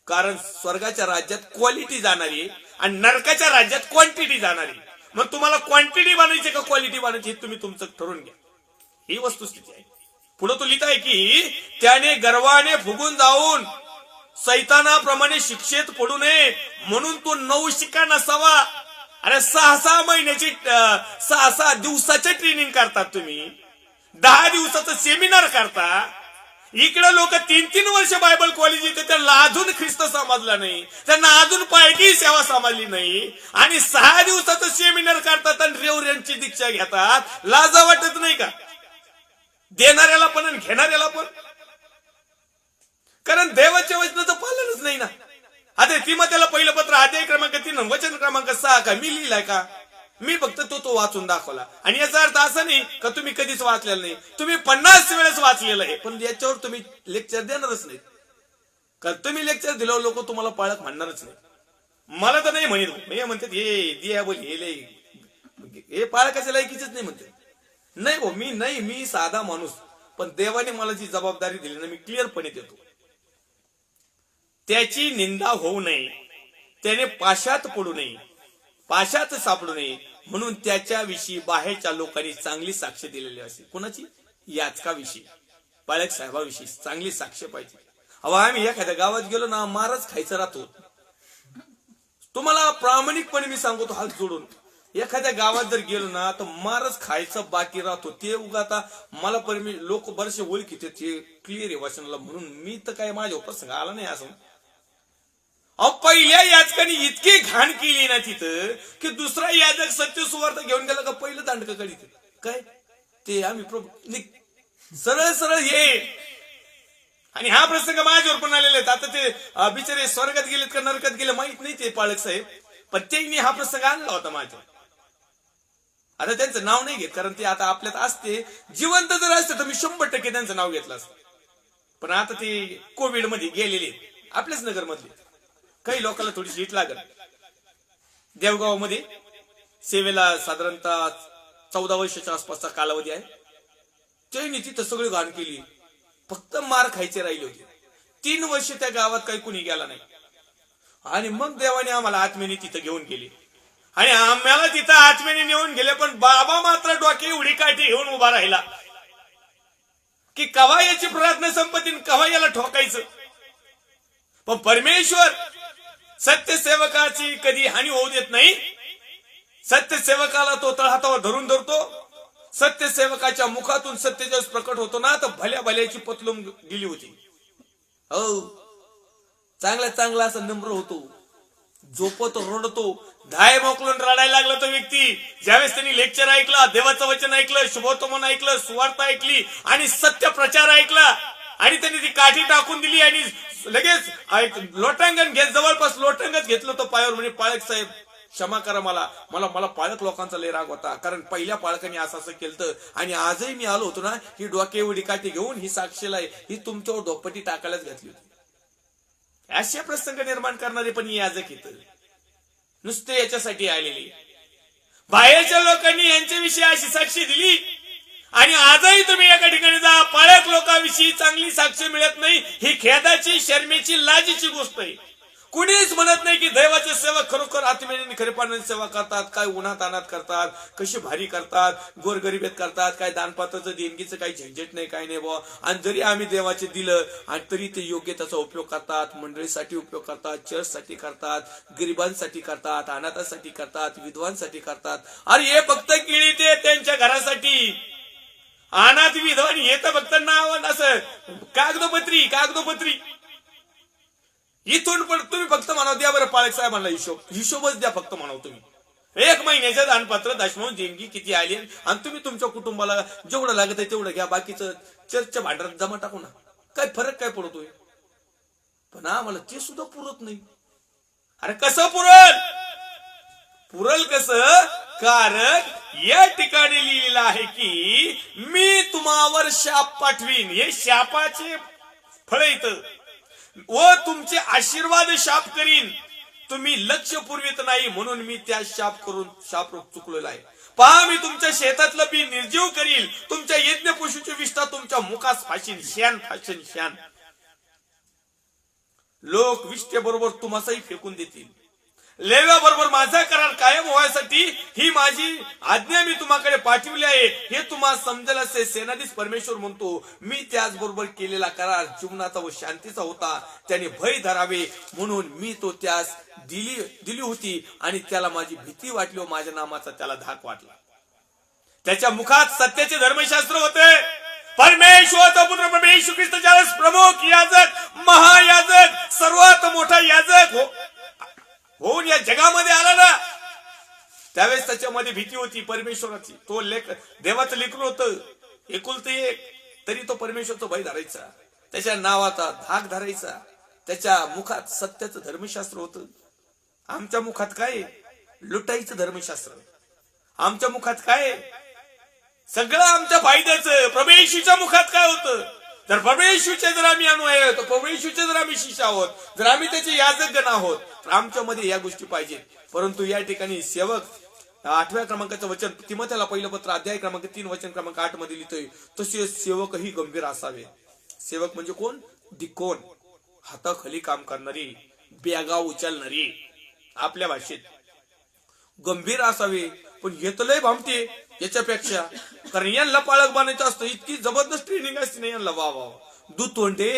कारण स्वर्गाच्या राज्यात क्वालिटी जाणारी आणि नरकाच्या राज्यात क्वांटिटी जाणारी. मग तुम्हाला क्वांटिटी बनायची का क्वालिटी बनायची हे तुम्ही तुमचं ठरवून घ्या. ही वस्तुस्थिती आहे. पुढे तो लिहित आहे की त्याने गर्वाने फुगून जाऊन सैतानाप्रमाणे शिक्षेत पडू नये म्हणून तो नवशिका नसावा. अरे 6 महिन्याची 6 दिवसाचे ट्रेनिंग करतात तुम्ही, 10 दिवसाचं सेमिनार करता. इकडे लोक 3 वर्ष बायबल कॉलेज येते, त्यांना अजून ख्रिस्त समजला नाही, त्यांना अजून पायकी सेवा समजली नाही, आणि 6 दिवसाचं सेमिनार करतात आणि रेवऱ्यांची दीक्षा घेतात. लाजा वाटत नाही का देणाऱ्याला पण आणि घेणाऱ्याला पण? कारण देवाच्या वचनाचं पालनच नाही ना. आता ती मग त्याला पहिलं पत्र अध्याय क्रमांक 3 वचन क्रमांक 6 का मी लिहिलाय का? मी फक्त तो वाचून दाखवला. आणि याचा अर्थ असा नाही का तुम्ही कधीच वाचलेला नाही, तुम्ही 50 वेळेस वाचलेलं आहे, पण याच्यावर तुम्ही लेक्चर देणारच नाही. कारण तुम्ही लेक्चर दिल्यावर लोक तुम्हाला पाळक म्हणणारच नाही. मला तर नाही म्हणत, हे म्हणतात हे दिया बोल हे पाळकाच्या लायकीच नाही म्हणते. नाही हो, मी साधा माणूस, पण देवाने मला जी जबाबदारी दिली ना मी क्लिअरपणे देतो. त्याची निंदा होऊ नये, त्याने पाशात पडू नये, पाशात सापडू नये म्हणून त्याच्याविषयी बाहेरच्या लोकांनी चांगली साक्ष दिलेली असते. कोणाची? याचकाविषयी, पाळक साहेबाविषयी चांगली साक्ष पाहिजे. अहो आम्ही एखाद्या गावात गेलो ना, मारच खायचं राहतो. तुम्हाला प्रामाणिकपणे मी सांगतो हात जोडून, एखाद्या गावात जर गेलो ना तर मारच खायचं बाकी राहतो. ते उगा आता मला लोक बरेचसे ओळखीते, ते क्लिअर आहे वचनाला, म्हणून मी तर काय माझ्या प्रसंग आला नाही असं. अहो पहिल्या याचकाने इतकी घाण केली ना तिथं की दुसरा याजक सत्य सुवार्थ घेऊन गेला का पहिलं दांडक काढीत काय ते आम्ही सरळ सरळ ये. आणि हा प्रसंग माझ्यावर पण आलेला आहे. आता ते बिचारे स्वर्गात गेलेत का नरकात गेले माहित नाही ते पाळक साहेब, पण त्यांनी हा प्रसंग आणला होता माझ्या. आता त्यांचं नाव नाही घेत कारण ते आता आपल्यात असते, जिवंत जर असते तर मी 100% त्यांचं नाव घेतलं असतं. पण आता ते कोविड मध्ये गेलेले आपल्याच नगर मधले काही लोकांना थोडीशी हीट लागल. देवगाव मध्ये सेवेला साधारणतः 14 वर्षाच्या आसपासचा कालावधी आहे. त्यांनी तिथं सगळी घाण केली, फक्त मार खायचे राहिले होते. 3 वर्ष त्या गावात काही कुणी गेला नाही. आणि मग देवाने आम्हाला आत्म्याने तिथं घेऊन गेले आणि आम्हाला तिथं आत्म्याने नेऊन गेले. पण बाबा मात्र डोके उडी काठी घेऊन उभा राहिला की कवा याची प्रार्थना संपत्ती, कवा याला ठोकायचं. पण परमेश्वर सत्यसेवकाची कधी हानी होऊ देत नाही. सत्यसेवकाला तो तळहातावर धरून धरतो. सत्यसेवकाच्या मुखातून सत्य जेव्हा प्रकट होतो ना तर भल्या भल्याची पतलून गेली होती. हो, चांगला चांगला असं नम्र होतो, झोपतो, रडतो. धाय मोकलून रडायला लागला तो व्यक्ती ज्यावेळेस त्यांनी लेक्चर ऐकला, देवाचं वचन ऐकलं, शुभोत्तमन ऐकलं, सुवार्थ ऐकली आणि सत्य प्रचार ऐकला. आणि त्यांनी ती काठी टाकून दिली आणि लगेच लोटांगण घेत, जवळपास लोटांगण घेतलं होतं पायावर. म्हणजे पाळक साहेब क्षमा करा, मला पाळक लोकांचा लय राग होता, कारण पहिल्या पाळकांनी असं केलं. आणि आजही मी आलो होतो ना, ही डोके एवढी काठी घेऊन ही साक्षीला ही तुमच्यावर ढोपटी टाकायलाच घातली होती. असे प्रसंग निर्माण करणारे पण याजक येत नुसते याच्यासाठी आलेले. बाहेरच्या लोकांनी यांच्याविषयी अशी साक्षी दिली आणि आजही तुम्ही एका ठिकाणी जा, पाळक लोकांविषयी चांगली साक्ष मिळत नाही. ही खेदाची, शर्मेची, लाजीची गोष्ट आहे. कुणीच म्हणत नाही की दैवाचे सेवक खरोखर आत्म्याने खरेपणाने सेवा करतात, काय उन्हात अनात करतात, कशी भारी करतात, गोरगरिबीत करतात, काय दानपात्राचं देणगीचं काही झंझट नाही, काय नाही बुवा. आणि जरी आम्ही देवाचे दिलं आणि तरी ते योग्य त्याचा उपयोग करतात, मंडळीसाठी उपयोग करतात, चर्चसाठी करतात, गरिबांसाठी करतात, अनाथांसाठी करतात, विधवांसाठी करतात. अरे हे फक्त केळी ते त्यांच्या घरासाठी. अनाथ विधवान हे तर फक्त नाव असं कागदोपत्री इथून पण तुम्ही फक्त म्हणाव द्या बरं पाळक साहेबांना हिशोबच द्या फक्त म्हणाव तुम्ही. 1 महिन्याचं दानपत्र, दशमांश देणगी किती आली आणि तुम्ही तुमच्या कुटुंबाला जेवढं लागत आहे तेवढं घ्या, बाकीचं चर्चच्या भांडारात जमा टाकू ना. काय फरक काय पडतोय? पण आम्हाला ते सुद्धा पुरत नाही. अरे कसं पुरल कसं? कारण या ठिकाणी लिहिलेलं आहे की मी तुम्हावर शाप पाठवीन. हे शापाचे फळ इथं व तुमचे आशीर्वाद शाप करीन. तुम्ही लक्ष पुरवित नाही म्हणून मी त्या शाप चुकलेला आहे. पहा मी तुमच्या शेतातलं बी निर्जीव करील, तुमच्या यज्ञ पशूची विष्ठा तुमच्या मुखास फाशीन, शान. लोक विष्ठेबरोबर तुम्हासही फेकून देतील. लेव्या बरोबर माझा करार कायम व्हायसाठी ही माझी आज्ञा मी तुम्हाकडे पाठवली आहे. हे तुम्हाला समजेल असे सेनाधीश परमेश्वर म्हणतो. मी त्याचबरोबर केलेला करार जीवनाचा व शांतीचा होता. त्याने भय धरावे म्हणून मी तो त्यास दिली होती आणि त्याला माझी भीती वाटली व माझ्या नामाचा त्याला धाक वाटला. त्याच्या मुखात सत्याचे धर्मशास्त्र होते. परमेश्वरचा पुत्र प्रभू येशू ख्रिस्त ज्यावेळेस प्रमुख याजक, महायाजक, सर्वात मोठा याजक होऊन या जगामध्ये आला ना, त्यावेळेस त्याच्यामध्ये भीती होती परमेश्वराची. तो देवाचं लेकरू होतं, एकुलते एक, तरी तो परमेश्वरचा भय धरायचा, त्याच्या नावाचा धाक धरायचा. त्याच्या मुखात सत्याचं धर्मशास्त्र होतं. आमच्या मुखात काय? लुटाईचं धर्मशास्त्र. आमच्या मुखात काय? सगळं आमच्या फायद्याचं. प्रभू येशूच्या मुखात काय होतं? तर प्रभू येशूचे जर आम्ही अनुयायी आहोत, प्रभू येशूचे जर आम्ही शिष्य आहोत, जर आम्ही त्याचे याजकगण आहोत, तर आमच्यामध्ये या गोष्टी पाहिजेत. परंतु या ठिकाणी सेवक 8व्या क्रमांकाचं वचन तिमोथेला पहिलं पत्र अध्याय क्रमांक 3 वचन क्रमांक 8 मध्ये लिहितोय, तसे सेवकही गंभीर असावे. सेवक म्हणजे कोण? डिकोन, हाताखाली काम करणारी, बॅगा उचलणारी, आपल्या भाषेत गंभीर असावे. पण हे तर लय भामटे याच्यापेक्षा, कारण यांना पाळक बांधायचं असतं. इतकी जबरदस्त ट्रेनिंग असते ना यांना. वा वा, दुतोंडे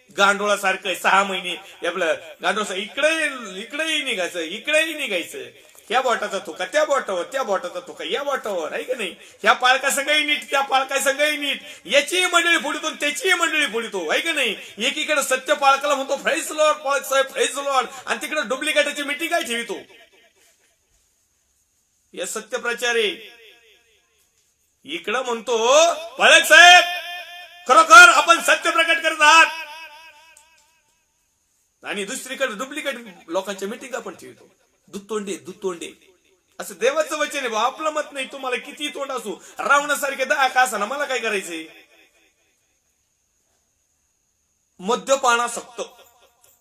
गांडोळासारखं 6 महिने आपलं गांडोळा इकडेही निघायचं, इकडेही निघायचं. ह्या बोटाचा तुका त्या बोटावर, त्या बोटाचा तुका या बोटावर, आहे का नाही? ह्या पाळका सगळी नीट, त्या पाळका सगळी नीट, याचीही मंडळी फोडितो त्याचीही मंडळी फोडितो, आहे का नाही? एकीकडे सत्य पाळकाला म्हणतो फ्रेज लॉर्ड, पाळक साहेब फ्रेज लॉर्ड, आणि तिकडे डुप्लिकेटची मिटिंग काय ठेवितो. या सत्य प्रचारे इकडं म्हणतो पाळक साहेब खरोखर आपण सत्य प्रकट करत आहात, आणि दुसरीकडे डुप्लिकेट लोकांच्या मिटिंग आपण ठेवतो. दुतोंडे असं देवाचं वचन आहे. आपलं मत नाही. तुम्हाला किती तोंड असू, रावणासारखे 10 का असा ना, मला काय करायचंय? मद्यपानासक्त,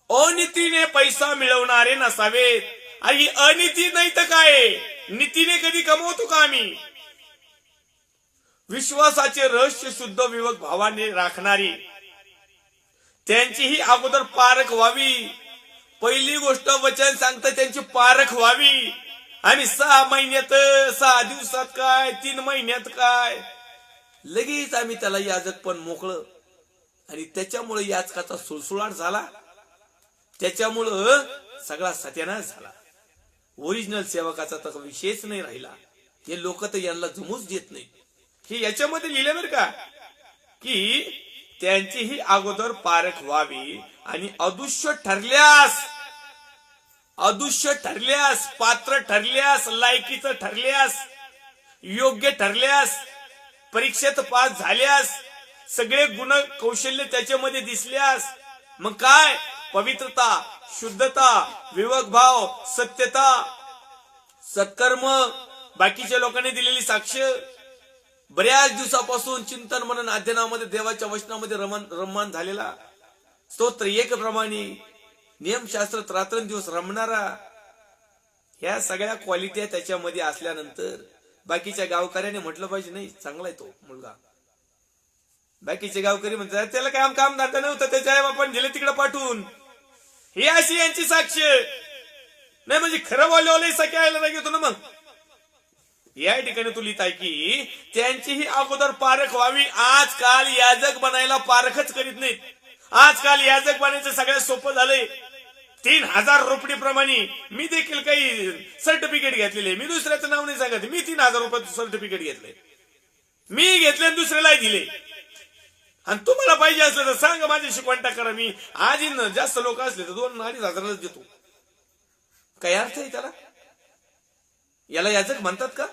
अनितीने पैसा मिळवणारे नसावेत. आणि अनिती नाही तर काय? नीतीने कधी कमवतो का आम्ही? विश्वासाचे रहस्य शुद्ध विवेक भावाने राखणारी, त्यांचीही अगोदर पारख व्हावी. पहिली गोष्ट वचन सांगतं त्यांची पारख व्हावी. आणि 6 महिन्यात, 6 दिवसात काय, 3 महिन्यात काय, लगेच आम्ही त्याला याजक पण मोकळं. आणि त्याच्यामुळे याजकाचा सुळसुळाट झाला, त्याच्यामुळं सगळा सत्यानाश झाला. ओरिजिनल सेवकाचा तर विषयच नाही राहिला. हे लोक तर यांना जमूच देत नाही. हे याच्यामध्ये लिहिलं बरं का, की त्यांचीही अगोदर पारख व्हावी, आणि अदृश्य ठरल्यास, पात्र ठरल्यास, लायकीचं ठरल्यास, योग्य ठरल्यास, परीक्षेत पास झाल्यास, सगळे गुण कौशल्य त्याच्यामध्ये दिसल्यास, मग काय? पवित्रता, शुद्धता, विवेकभाव, सत्यता, सत्कर्म, बाकीच्या लोकांनी दिलेली साक्ष, बऱ्याच दिवसापासून चिंतन मनन अध्ययनामध्ये देवाच्या वचनामध्ये रममान झालेला, स्तोत्र एक प्रमाणे, नियमशास्त्रात रात्रंदिवस रमणारा, ह्या सगळ्या क्वालिटी त्याच्यामध्ये असल्यानंतर बाकीच्या गावकऱ्याने म्हटलं पाहिजे नाही चांगला आहे तो मुलगा. बाकीचे गावकरी म्हणतात त्याला काय काम धंदा नव्हतं, त्याच्या आई बापाने दिले तिकडे पाठवून. ही अशी यांची साक्ष नाही. म्हणजे खरं बोलले सख्याला नाही घेतो ना. मग या ठिकाणी तू लिहित आहे की त्यांचीही अगोदर पारख व्हावी. आजकाल याजक बनायला पारखच करीत नाहीत. आजकाल याजक बनायचं सगळ्यात सोपं झालंय. 3000 रुपये प्रमाणे मी देखील काही सर्टिफिकेट घेतलेले. मी दुसऱ्याचं नाव नाही सांगत. मी 3000 रुपयाचं सर्टिफिकेट घेतले. मी घेतले दुसऱ्याला दिले. आणि तुम्हाला पाहिजे असलं तर सांगा, माझ्याशी कॉन्टॅक्ट करा. मी आधी जास्त लोक असले तर 2-2.5 देतो. काय अर्थ आहे त्याला? याला याजक म्हणतात का?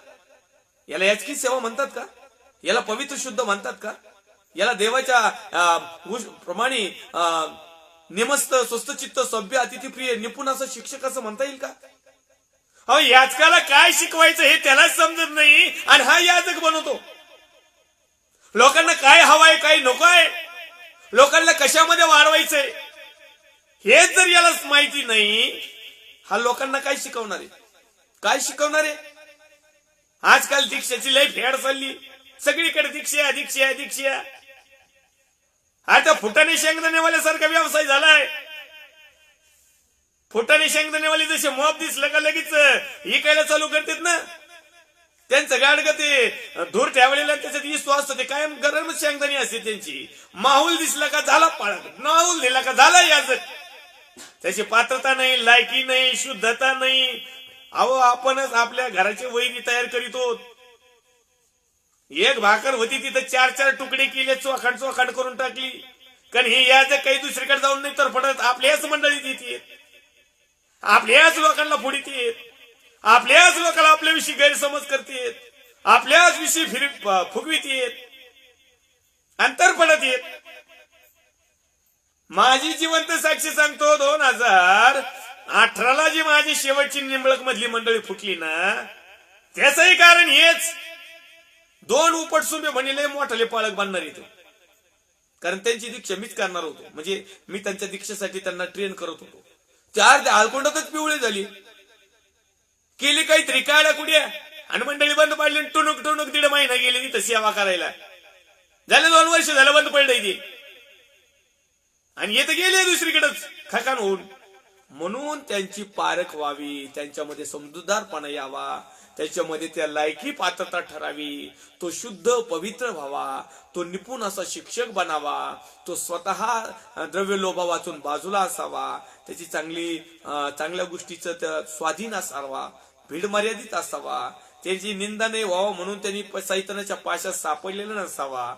याला याजकी सेवा म्हणतात का? याला पवित्र शुद्ध म्हणतात का? याला देवाच्या प्रमाणे निमस्त, स्वस्तचित्त, सभ्य, अतिथीप्रिय, निपुण असं शिक्षक असं म्हणता येईल का? अहो, याजकाला काय शिकवायचं हे त्यालाच समजत नाही, आणि हा याजक बनवतो. लोकांना काय हवाय, काय नको आहे, लोकांना कशामध्ये वाढवायचंय हेच जर याला माहिती नाही, हा लोकांना काय शिकवणार आहे? काय शिकवणार आहे? आजकाल दीक्षाची लय फेड चालली. सगळीकडे दीक्षा दीक्षा दीक्षा. आता फुटाणे शेंगदाणेवाल्यासारखा व्यवसाय झालाय. फुटाणे शेंगदाणेवाले जसे मॉब दिसलं का लगेच इकायला चालू करतात ना. त्यांचं गाडग ते धूर ठेवलेला, त्याच्यात इस्तो असतो, ते कायम गरम शेंगदाणी असते त्यांची. माहूल दिसला का झाला पाळक, माहूल दिला का झाला याजक. त्याची पात्रता नाही, लायकी नाही, शुद्धता नाही. अहो, आपणच आपल्या घराचे वैरी तयार करीतो. एक भाकर होती तिथं 4-4 तुकडे केले, चोखांड करून टाकली. कारण हे याजक काही दुसरीकडे जाऊन नाही तर पडत आपल्याच मंडळीत येते, आपल्याच लोकांना फोडीत येत, आपल्याच लोकांना आपल्याविषयी गैरसमज करतेत, आपल्याच विषयी फुगवीत येत, अंतर पडत येत. माझी जिवंत साक्षी सांगतो 2018ला जी माझी शेवटची निंबळक मधली मंडळी फुटली ना, त्याचंही कारण हेच. 2 उपटसुंबे म्हणले मोठाले पाळक बांधणार इथं, कारण त्यांची दीक्षा मीच करणार होतो. म्हणजे मी त्यांच्या दीक्षेसाठी त्यांना ट्रेन करत होतो. 4 आळकोंडातच पिवळी झाली, केली काहीतरी काड्या कुड्या आणि मंडळी बंद पाडली. टुणूक टुणूक 1.5 महिना गेले तिथं सेवा करायला. झाले 2 वर्ष झालं बंद पडलंय ते, आणि येत गेले दुसरीकडेच खकान होऊन. म्हणून त्यांची पारख व्हावी, त्यांच्यामध्ये समजूतदारपणा यावा, त्याच्यामध्ये त्या लायकी पात्रता ठरावी, तो शुद्ध पवित्र व्हावा, तो निपुण असा शिक्षक बनावा, तो स्वतः द्रव्य लोभा वाचून बाजूला असावा, त्याची चांगल्या गोष्टीचं स्वाधीन असावा, भीड मर्यादित असावा, त्याची निंदा नाही व्हावं म्हणून त्यांनी सैतानाच्या पाशात सापडलेला नसावा,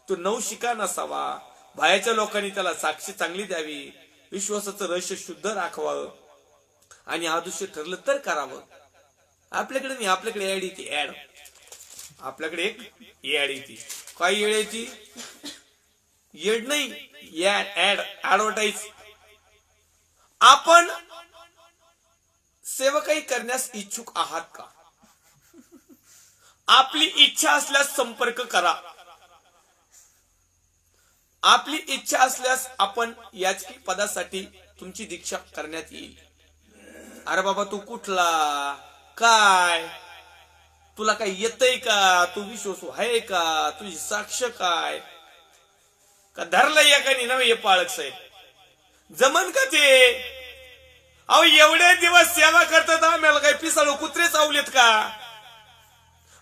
तो नवशिका नसावा, बाहेरच्या लोकांनी त्याला साक्षी चांगली द्यावी, विश्वासाचं रहस्य शुद्ध राखवावं, आणि आदुष्य ठरलं तर करावं. आपल्याकडे नाही, आपल्याकडे ऍड येते, ऍड. आपल्याकडे एक ऍड येते. काय येड येते? येड नाही, ऍड, ऍडव्हर्टाईज. आपण सेवकाई करण्यास इच्छुक आहात का? आपली इच्छा असल्यास संपर्क करा. आपली इच्छा असल्यास आपण याचकी पदासाठी तुमची दीक्षा करण्यात येईल. अरे बाबा तू कुठला, काय, तुला काय येतय का, तू विश्वासू आहे का, तुझी साक्ष काय, का धरलं एकाने नव्हे हे पाळक साहेब, जमन का ते? अहो एवढे दिवस सेवा करतात, आम्हाला काय पिसाळू कुत्रे चावलेत का?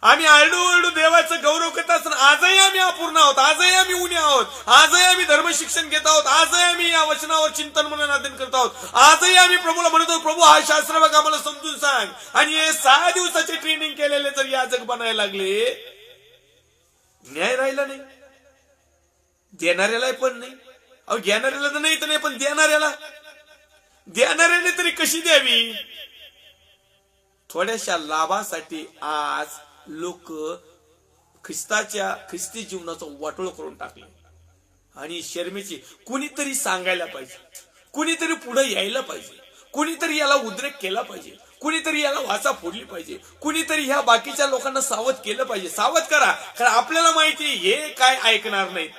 आम्ही आरडू देवाचं गौरव करत असताना आजही आम्ही अपूर्ण आहोत, आजही आम्ही उणे आहोत, आजही आम्ही धर्म शिक्षण घेत आहोत, आजही आम्ही या वचनावर चिंतन मनन करत आहोत, आजही आम्ही प्रभूला म्हणतो प्रभू हा शास्त्र बघ आम्हाला समजून सांग. आणि हे 6 दिवसाचे ट्रेनिंग केलेले जर याजक बनायला लागले, न्याय राहिला नाही, देणाऱ्याला पण नाही. अहो घेणाऱ्याला तर नाही तर नाही, पण देणाऱ्याने तरी कशी द्यावी? थोड्याशा लाभासाठी आज लोक ख्रिस्ती जीवनाचं वाटोळ करून टाकले. आणि शर्मेची कुणीतरी सांगायला पाहिजे, कुणीतरी पुढे यायला पाहिजे, कुणीतरी याला उद्रेक केला पाहिजे, कुणीतरी याला वाचा फोडली पाहिजे, कुणीतरी ह्या बाकीच्या लोकांना सावध केलं पाहिजे. सावध करा, कारण आपल्याला माहिती हे काय ऐकणार नाहीत.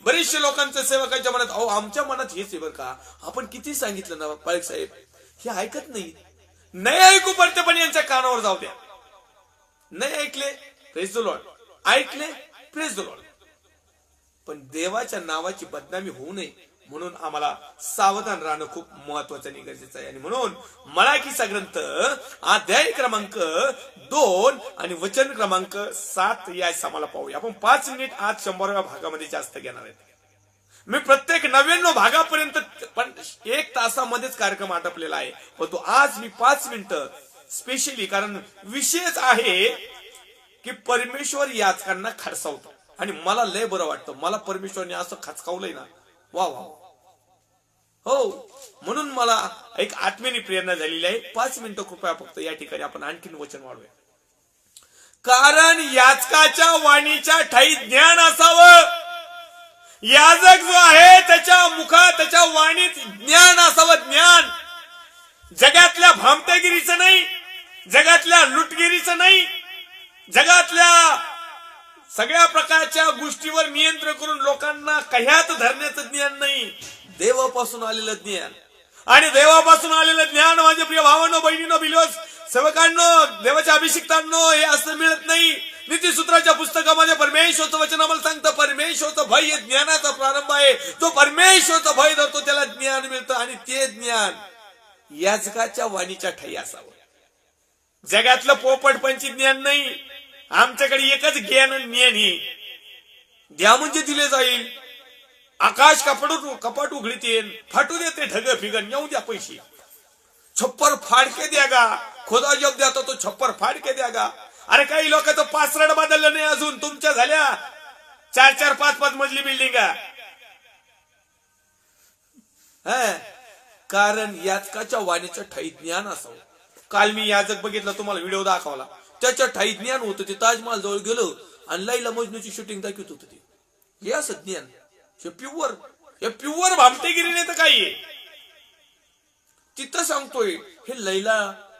बरेचशे लोकांच्या सेवकांच्या मनात, अहो आमच्या मनात हेच आहे बरं का, आपण किती सांगितलं ना पाळक साहेब, हे ऐकत नाही. नाही ऐकू पडते पण यांच्या कानावर जाऊ द्या. नाही ऐकले प्रेज द लॉर्ड, ऐकले प्रेज द लॉर्ड, पण देवाच्या नावाची बदनामी होऊ नये म्हणून आम्हाला सावधान राहणं खूप महत्वाचं आणि गरजेचं आहे. आणि म्हणून मलाकीचा ग्रंथ अध्याय क्रमांक 2 आणि वचन क्रमांक 7 यास आम्हाला पाहूया. आपण 5 मिनिट आज 100व्या भागामध्ये जास्त घेणार आहेत. मी प्रत्येक 99 भागापर्यंत पण 1 तासामध्येच कार्यक्रम आटपलेला आहे, पण तो आज मी 5 मिनिटं स्पेशली, कारण विषयच आहे की परमेश्वर याचकांना खडसावतो. आणि मला लय बरं वाटतं, मला परमेश्वरने असं खचकावलंय ना, वा वा हो. म्हणून मला एक आत्मेने प्रेरणा झालेली आहे. 5 मिनिटं कृपया फक्त या ठिकाणी आपण आणखीन वचन वाढूया. कारण याचकाच्या वाणीच्या ठाई ज्ञान असावं. याजक जो आहे त्याच्या मुखात, त्याच्या वाणीत ज्ञान असावं. ज्ञान जगातल्या भामटेगिरीचं नाही, जगातल्या लुटगिरीचं नाही, जगातल्या सगळ्या प्रकारच्या गोष्टीवर नियंत्रण करून लोकांना कह्यात धरण्याचं ज्ञान नाही, देवापासून आलेलं ज्ञान. आणि देवापासून आलेलं ज्ञान माझे प्रिय भावांनो, बहिणींनो, बिलोस सेवकांनो, देवाच्या अभिषिक्तांनो, हे असं मिळत नाही. नीतिसूत्राच्या पुस्तकामध्ये परमेश्वरचं वचन आम्हाला सांगतं, परमेश्वरचं भय हे ज्ञानाचा प्रारंभ आहे. तो परमेश्वरचं भय धरतो त्याला ज्ञान मिळतं, आणि ते ज्ञान याजकाच्या वाणीच्या ठाई असावं. जगातलं पोपटपंची ज्ञान नाही, आमच्याकडे एकच ज्ञान ही द्या म्हणजे दिले जाईल. आकाश कपाट उघडीते, फाटू देते ढग फिगन, येऊ द्या पैसे, छप्पर फाडके द्या गा. खोदा जब द्या तो छप्पर फाडके द्या गा. अरे काही लोकांचं पासरड बदललं नाही अजून, तुमच्या झाल्या 4-4, 5-5 मजली बिल्डिंग. कारण याचकाच्या वाणीच्या ठाई ज्ञान असावं. काल मी याजक बघितला, तुम्हाला व्हिडिओ दाखवला, त्याच्या ठाई ज्ञान होतं. ते ताजमहाल जवळ गेलो आणि लैला मजनूची शूटिंग दाखवत होत. ते हे असं ज्ञान प्युअर. हे प्युअर भामटेगिरीने तर काही आहे. तिथं सांगतोय हे लैला,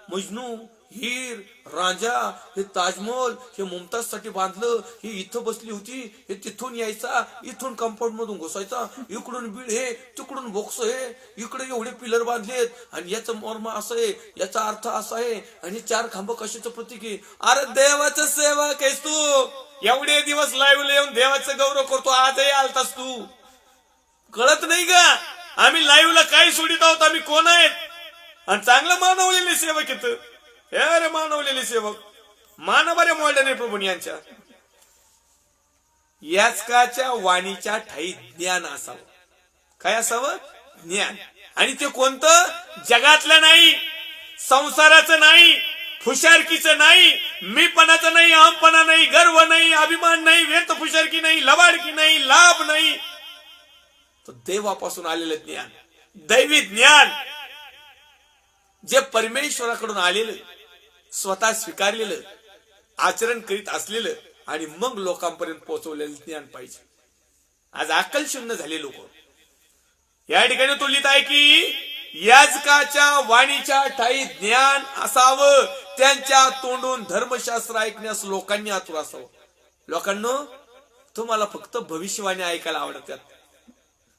मजनू, हीर, राजा, हे ताजमहल हे मुमताज साठी बांधलं, हे इथं बसली होती, हे तिथून यायचा, इथून कंपाऊंड मधून घुसायचा, इकडून बीड हे, तिकडून बॉक्स हे, इकडे एवढे पिलर बांधलेत, आणि याचं मर्म असं आहे, याचा अर्थ असा आहे, आणि 4 खांब कशाचं प्रतीक आहे. अरे देवाचं सेवक आहेस तू, एवढे दिवस लाईव्ह येऊन देवाचं गौरव करतो, आजही आलतास तू. कळत नाही का आम्ही लाईव्हला काय सोडित आहोत, आम्ही कोण आहेत, आणि चांगलं मानवलेले सेवक येत. हे अरे मानवलेले सेवक, मानवाऱ्या मोडल्या नाही प्रभू यांच्या. याचकाच्या वाणीच्या ठाई ज्ञान असावं. काय असावं? ज्ञान. आणि ते कोणतं? जगातलं नाही, संसाराचं नाही, फुशारकीचं नाही, मीपणाचं नाही, अहमपणा नाही, गर्व नाही, अभिमान नाही, व्यर्थ फुशारकी नाही, लबाडकी नाही, लाभ नाही. तो देवापासून आलेलं ज्ञान, दैवी ज्ञान, जे परमेश्वराकडून आलेलं, स्वतः स्वीकारलेलं, आचरण करीत असलेलं, आणि मग लोकांपर्यंत पोहोचवलेलं ज्ञान पाहिजे. आज अक्कल शून्य झाले लोक. या ठिकाणी तो लिहित आहे की याजकाच्या वाणीच्या ठाई ज्ञान असावं, त्यांच्या तोंडून धर्मशास्त्र ऐकण्यास लोकांनी आतुर असावं. लोकांना तुम्हाला फक्त भविष्यवाणी ऐकायला आवडतात.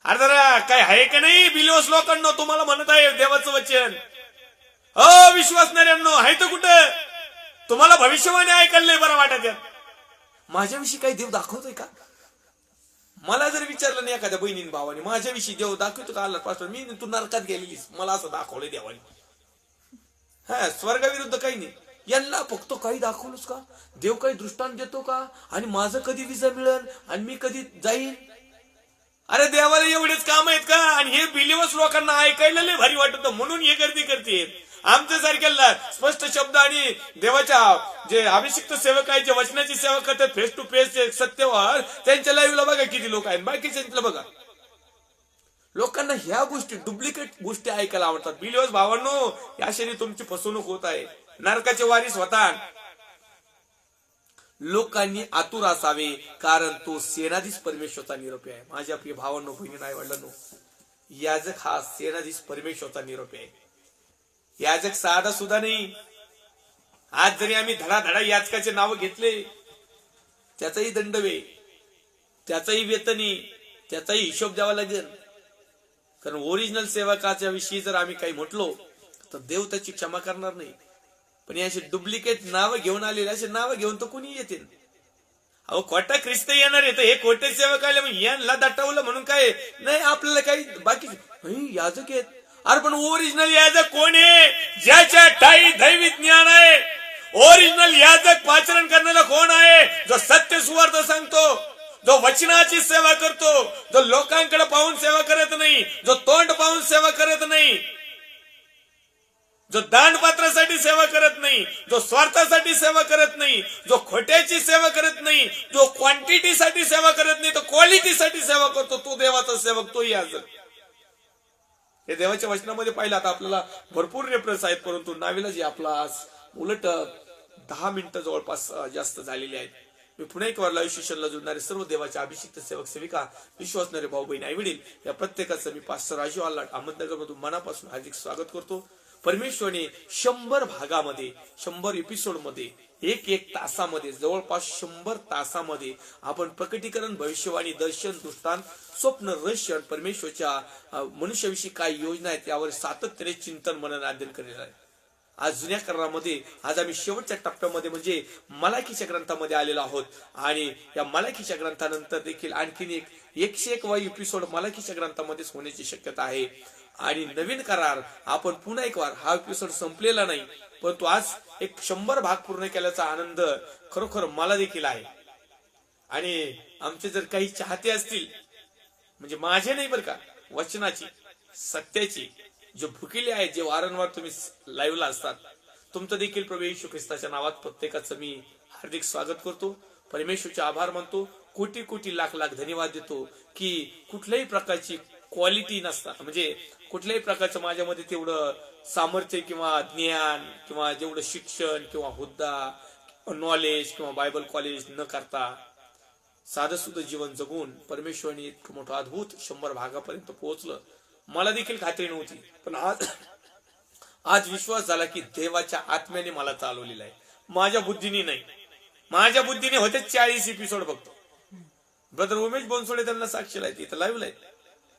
अरे जरा काय आहे का नाही बिलिओस लोकांना, तुम्हाला म्हणत आहे देवाचं वचन. विश्वासणाऱ्यांनो आहे तर कुठं तुम्हाला भविष्यवाणी ऐकायला नाही बरं वाटत. माझ्याविषयी काही देव दाखवतोय का? मला जर विचारलं नाही एखाद्या बहिणीने भावाने माझ्याविषयी देव दाखवतो का, आला पास्टर मी तू नरकात गेलेलीस, मला असं दाखवलंय देवाने. हा स्वर्गाविरुद्ध काही नाही. यांना फक्त काही दाखवलंच का? देव काही दृष्टांत देतो का? आणि माझं कधी विजा मिळेल आणि मी कधी जाईल? अरे देवाला एवढेच काम आहेत का? आणि हे बिलिव्हर्स लोकांना ऐकायला लय भारी वाटत म्हणून हे गर्दी करते. आमच्या सारख्याला स्पष्ट शब्द आणि देवाच्या जे अभिषिक्त सेवक आहेत, जे वचनाची सेवा करतात, फेस टू फेस सत्यवार, त्यांच्या लाईव्हला बघा किती लोक आहेत, बाकीच्या बघा. लोकांना ह्या गोष्टी, डुप्लिकेट गोष्टी ऐकायला आवडतात. बिलिव्हर्स भावांनो, याशाने तुमची फसवणूक होत आहे, नरकाचे वारीस होता. लोकांनी आतुर असावे, कारण तो सेनाधीश परमेश्वरचा निरोप आहे. माझ्या प्रिय भावांनो, बहिणी नाही वडिलांनो, याजक हा सेनाधीश परमेश्वरचा निरोप आहे. याजक साधा सुद्धा नाही. आज जरी आम्ही धडाधडा याजकाचे नाव घेतले, त्याचाही दंडवे, त्याचाही वेतनी, त्याचाही हिशोब द्यावा लागेल. कारण ओरिजिनल सेवकाच्या विषयी जर आम्ही काही म्हटलो तर देव त्याची क्षमा करणार नाही. पण याशी डुप्लिकेट नाव घेऊन आलेले, असे नाव घेऊन तर कोणी येते. अहो खोटा ख्रिस्त येणार आहे तर हे खोटे सेवक आले मग यांना दटावलं म्हणून काय नाही, आपल्याला काही बाकी याजक आहेत. अरे पण ओरिजिनल याजक कोण आहे? ज्याच्या ठाई दैवी ज्ञान आहे. ओरिजिनल याजक पाचरण करणारा कोण आहे? जो सत्य सुवार्थ सांगतो, जो वचनाची सेवा करतो, जो लोकांकडे पाहून सेवा करत नाही, जो तोंड पाहून सेवा करत नाही, जो दानपात्रासाठी सेवा करत नाही, जो स्वार्थासाठी सेवा करत नाही, जो खोट्याची सेवा करत नाही, जो क्वांटिटीसाठी सेवा करत नाही, तो क्वालिटीसाठी सेवा करतो, तो देवाचा सेवक, तो याजक. हे देवाच्या वचनामध्ये पाहिलं. आता आपल्याला भरपूर रेफरन्स आहेत, परंतु नाविलाजी आपला आज उलट 10 मिनिटं जवळपास जास्त झालेली आहेत. मी पुन्हा एक वार लाईव्ह सेशनला जोडणारे सर्व देवाचे अभिषिक्त सेवक सेविका, विश्वासणारे भाऊ बहीण आई वडील, या प्रत्येकाचं मी पास्टर राजू आल्हाट अहमदनगर मधून मनापासून हार्दिक स्वागत करतो. परमेश्वरने 100 भागामध्ये, 100 एपिसोड मध्ये, एक तासामध्ये, जवळपास 100 तासामध्ये आपण प्रकटीकरण, भविष्यवाणी, दर्शन, दृष्टांत, स्वप्न, रहस्य, परमेश्वरच्या मनुष्याविषयी काय योजना आहेत यावर सातत्याने चिंतन, मनन, अध्ययन केलेलं आहे. आज जुन्या करारामध्ये आज आम्ही शेवटच्या टप्प्यामध्ये म्हणजे मलाकीच्या ग्रंथामध्ये आलेलो आहोत. आणि या मलाकीच्या ग्रंथानंतर देखील आणखीन 101 एपिसोड मलाकीच्या ग्रंथामध्येच होण्याची शक्यता आहे. आणि नवीन करार आपण पुन्हा एक वार, हा एपिसोड संपलेला नाही, परंतु आज 100 भाग पूर्ण केल्याचा आनंद खरोखर मला देखील आहे. आणि आमचे जर काही चाहते असतील, म्हणजे माझे नाही बरं का, वचनाची, सत्याची, जे भुकेले आहे, जे वारंवार तुम्ही लाईव्हला असतात, तुमचं देखील प्रभू येशू ख्रिस्ताच्या नावात प्रत्येकाचं मी हार्दिक स्वागत करतो. परमेश्वरचे आभार मानतो. कोटी कोटी लाख लाख धन्यवाद देतो की कुठल्याही प्रकारची क्वालिटी नसता, म्हणजे कुठल्याही प्रकारचं माझ्यामध्ये तेवढं सामर्थ्य किंवा ज्ञान किंवा जेवढं शिक्षण किंवा हुद्दा, नॉलेज किंवा बायबल कॉलेज न करता साधं सुद्धा जीवन जगून परमेश्वराने इतकं मोठं अद्भुत 100 भागापर्यंत पोहोचलं. मला देखील खात्री नव्हती, पण आज विश्वास झाला की देवाच्या आत्म्याने मला चालवलेला आहे, माझ्या बुद्धीने नाही. माझ्या बुद्धीने होते 40 एपिसोड बघतो. ब्रदर उमेश बनसोडे त्यांना साक्षीला आहे, इथं लाईव्ह आहे.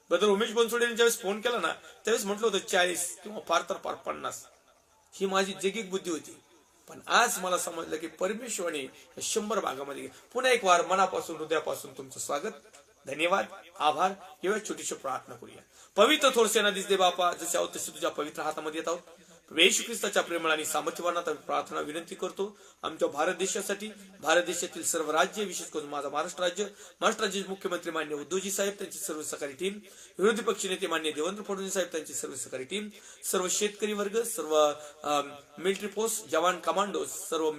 ब्रदर उमेश बनसोडेने ज्यावेळेस फोन केला ना, त्यावेळेस म्हटलं होतं 40 किंवा फार तर फार 50. ही माझी जैगिक बुद्धी होती. पण आज मला समजलं की परमेश्वराने 100 भागामध्ये पुन्हा एक वार मनापासून हृदयापासून तुमचं स्वागत, धन्यवाद, आभार. एवढ्या छोटीशी प्रार्थना करूया. पवित्र थोर सेनाधीश दे बापा, जसे आहोत तसे तुझ्या पवित्र हातामध्ये येत आहोत. येशू ख्रिस्ताच्या प्रेमळ आणि सामर्थ्यवानात प्रार्थना विनंती करतो आमच्या भारत देशासाठी, भारत देशातील सर्व राज्य, विशेष करून माझा महाराष्ट्र राज्याचे मुख्यमंत्री मान्य उद्धवजी साहेब, त्यांची सर्व सहकारी टीम, विरोधी पक्ष नेते मान्य देवेंद्र फडणवीस साहेब, त्यांची सर्व सहकारी टीम, सर्व शेतकरी वर्ग, सर्व मिलिटरी फोर्स, जवान, कमांडो, सर्व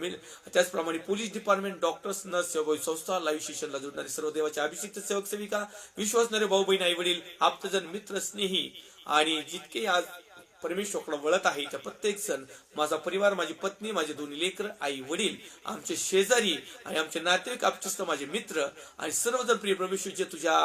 त्याचप्रमाणे पोलीस डिपार्टमेंट, डॉक्टर्स, नर्स, सेवाभावी संस्था, लाईव्ह सेशनला जोडणारे सर्व देवाचे अभिषिक्त सेवक सेविका, विश्वासणारे भाऊ बहीण, आई वडील, आप्तजन, मित्र, स्नेही आणि जितके आज परमेश्वराकडे वळत आहे त्या प्रत्येक जण, माझा परिवार, माझी पत्नी, माझे दोन्ही लेकर, आई वडील, आमचे शेजारी आणि आमचे नातेवाईक, आप्तस्थ, माझे मित्र आणि सर्वजण प्रिय परमेश्वराचे तुझ्या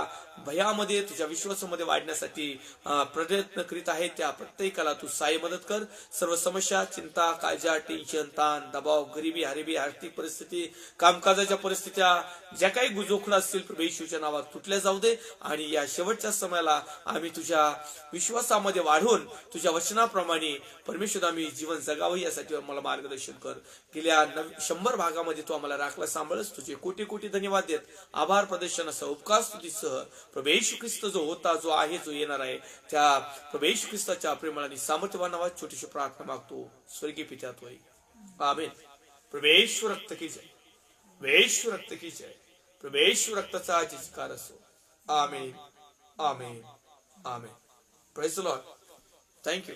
भयामध्ये, तुझ्या विश्वासामध्ये वाढण्यासाठी प्रयत्न करीत आहेत, त्या प्रत्येकाला तू साई मदत कर. सर्व समस्या, चिंता, काळजा, टेन्शन, ताण, दबाव, गरिबी, हरिबी, आर्थिक परिस्थिती, कामकाजाच्या परिस्थित्या, ज्या काही गुजोखडा असतील प्रभू नावात तुटल्या जाऊ दे. आणि या शेवटच्या समयाला आम्ही तुझ्या विश्वासामध्ये वाढून तुझ्या वचनाप्रमाणे परमेश्वर आम्ही जीवन जगावं यासाठी मला मार्गदर्शन कर. गेल्या 100 भागामध्ये तू आम्हाला राखला, सांभाळस. तुझे कोटी कोटी धन्यवाद देत आभार प्रदर्शनासह उपकार स्तुतीसह प्रभू येशू ख्रिस्त जो होता, जो आहे, जो येणार आहे, त्या प्रभू येशू ख्रिस्ताच्या प्रेमळ आणि सामर्थ्यवान नावात छोटीशी प्रार्थना मागतो स्वर्गीय पिता तोय. आमेन. प्रभू येशू रक्त की जय, येशू रक्त की जय, प्रभू येशू रक्ताचा जयकार असो. Amen, amen, amen. Praise the Lord. Thank you.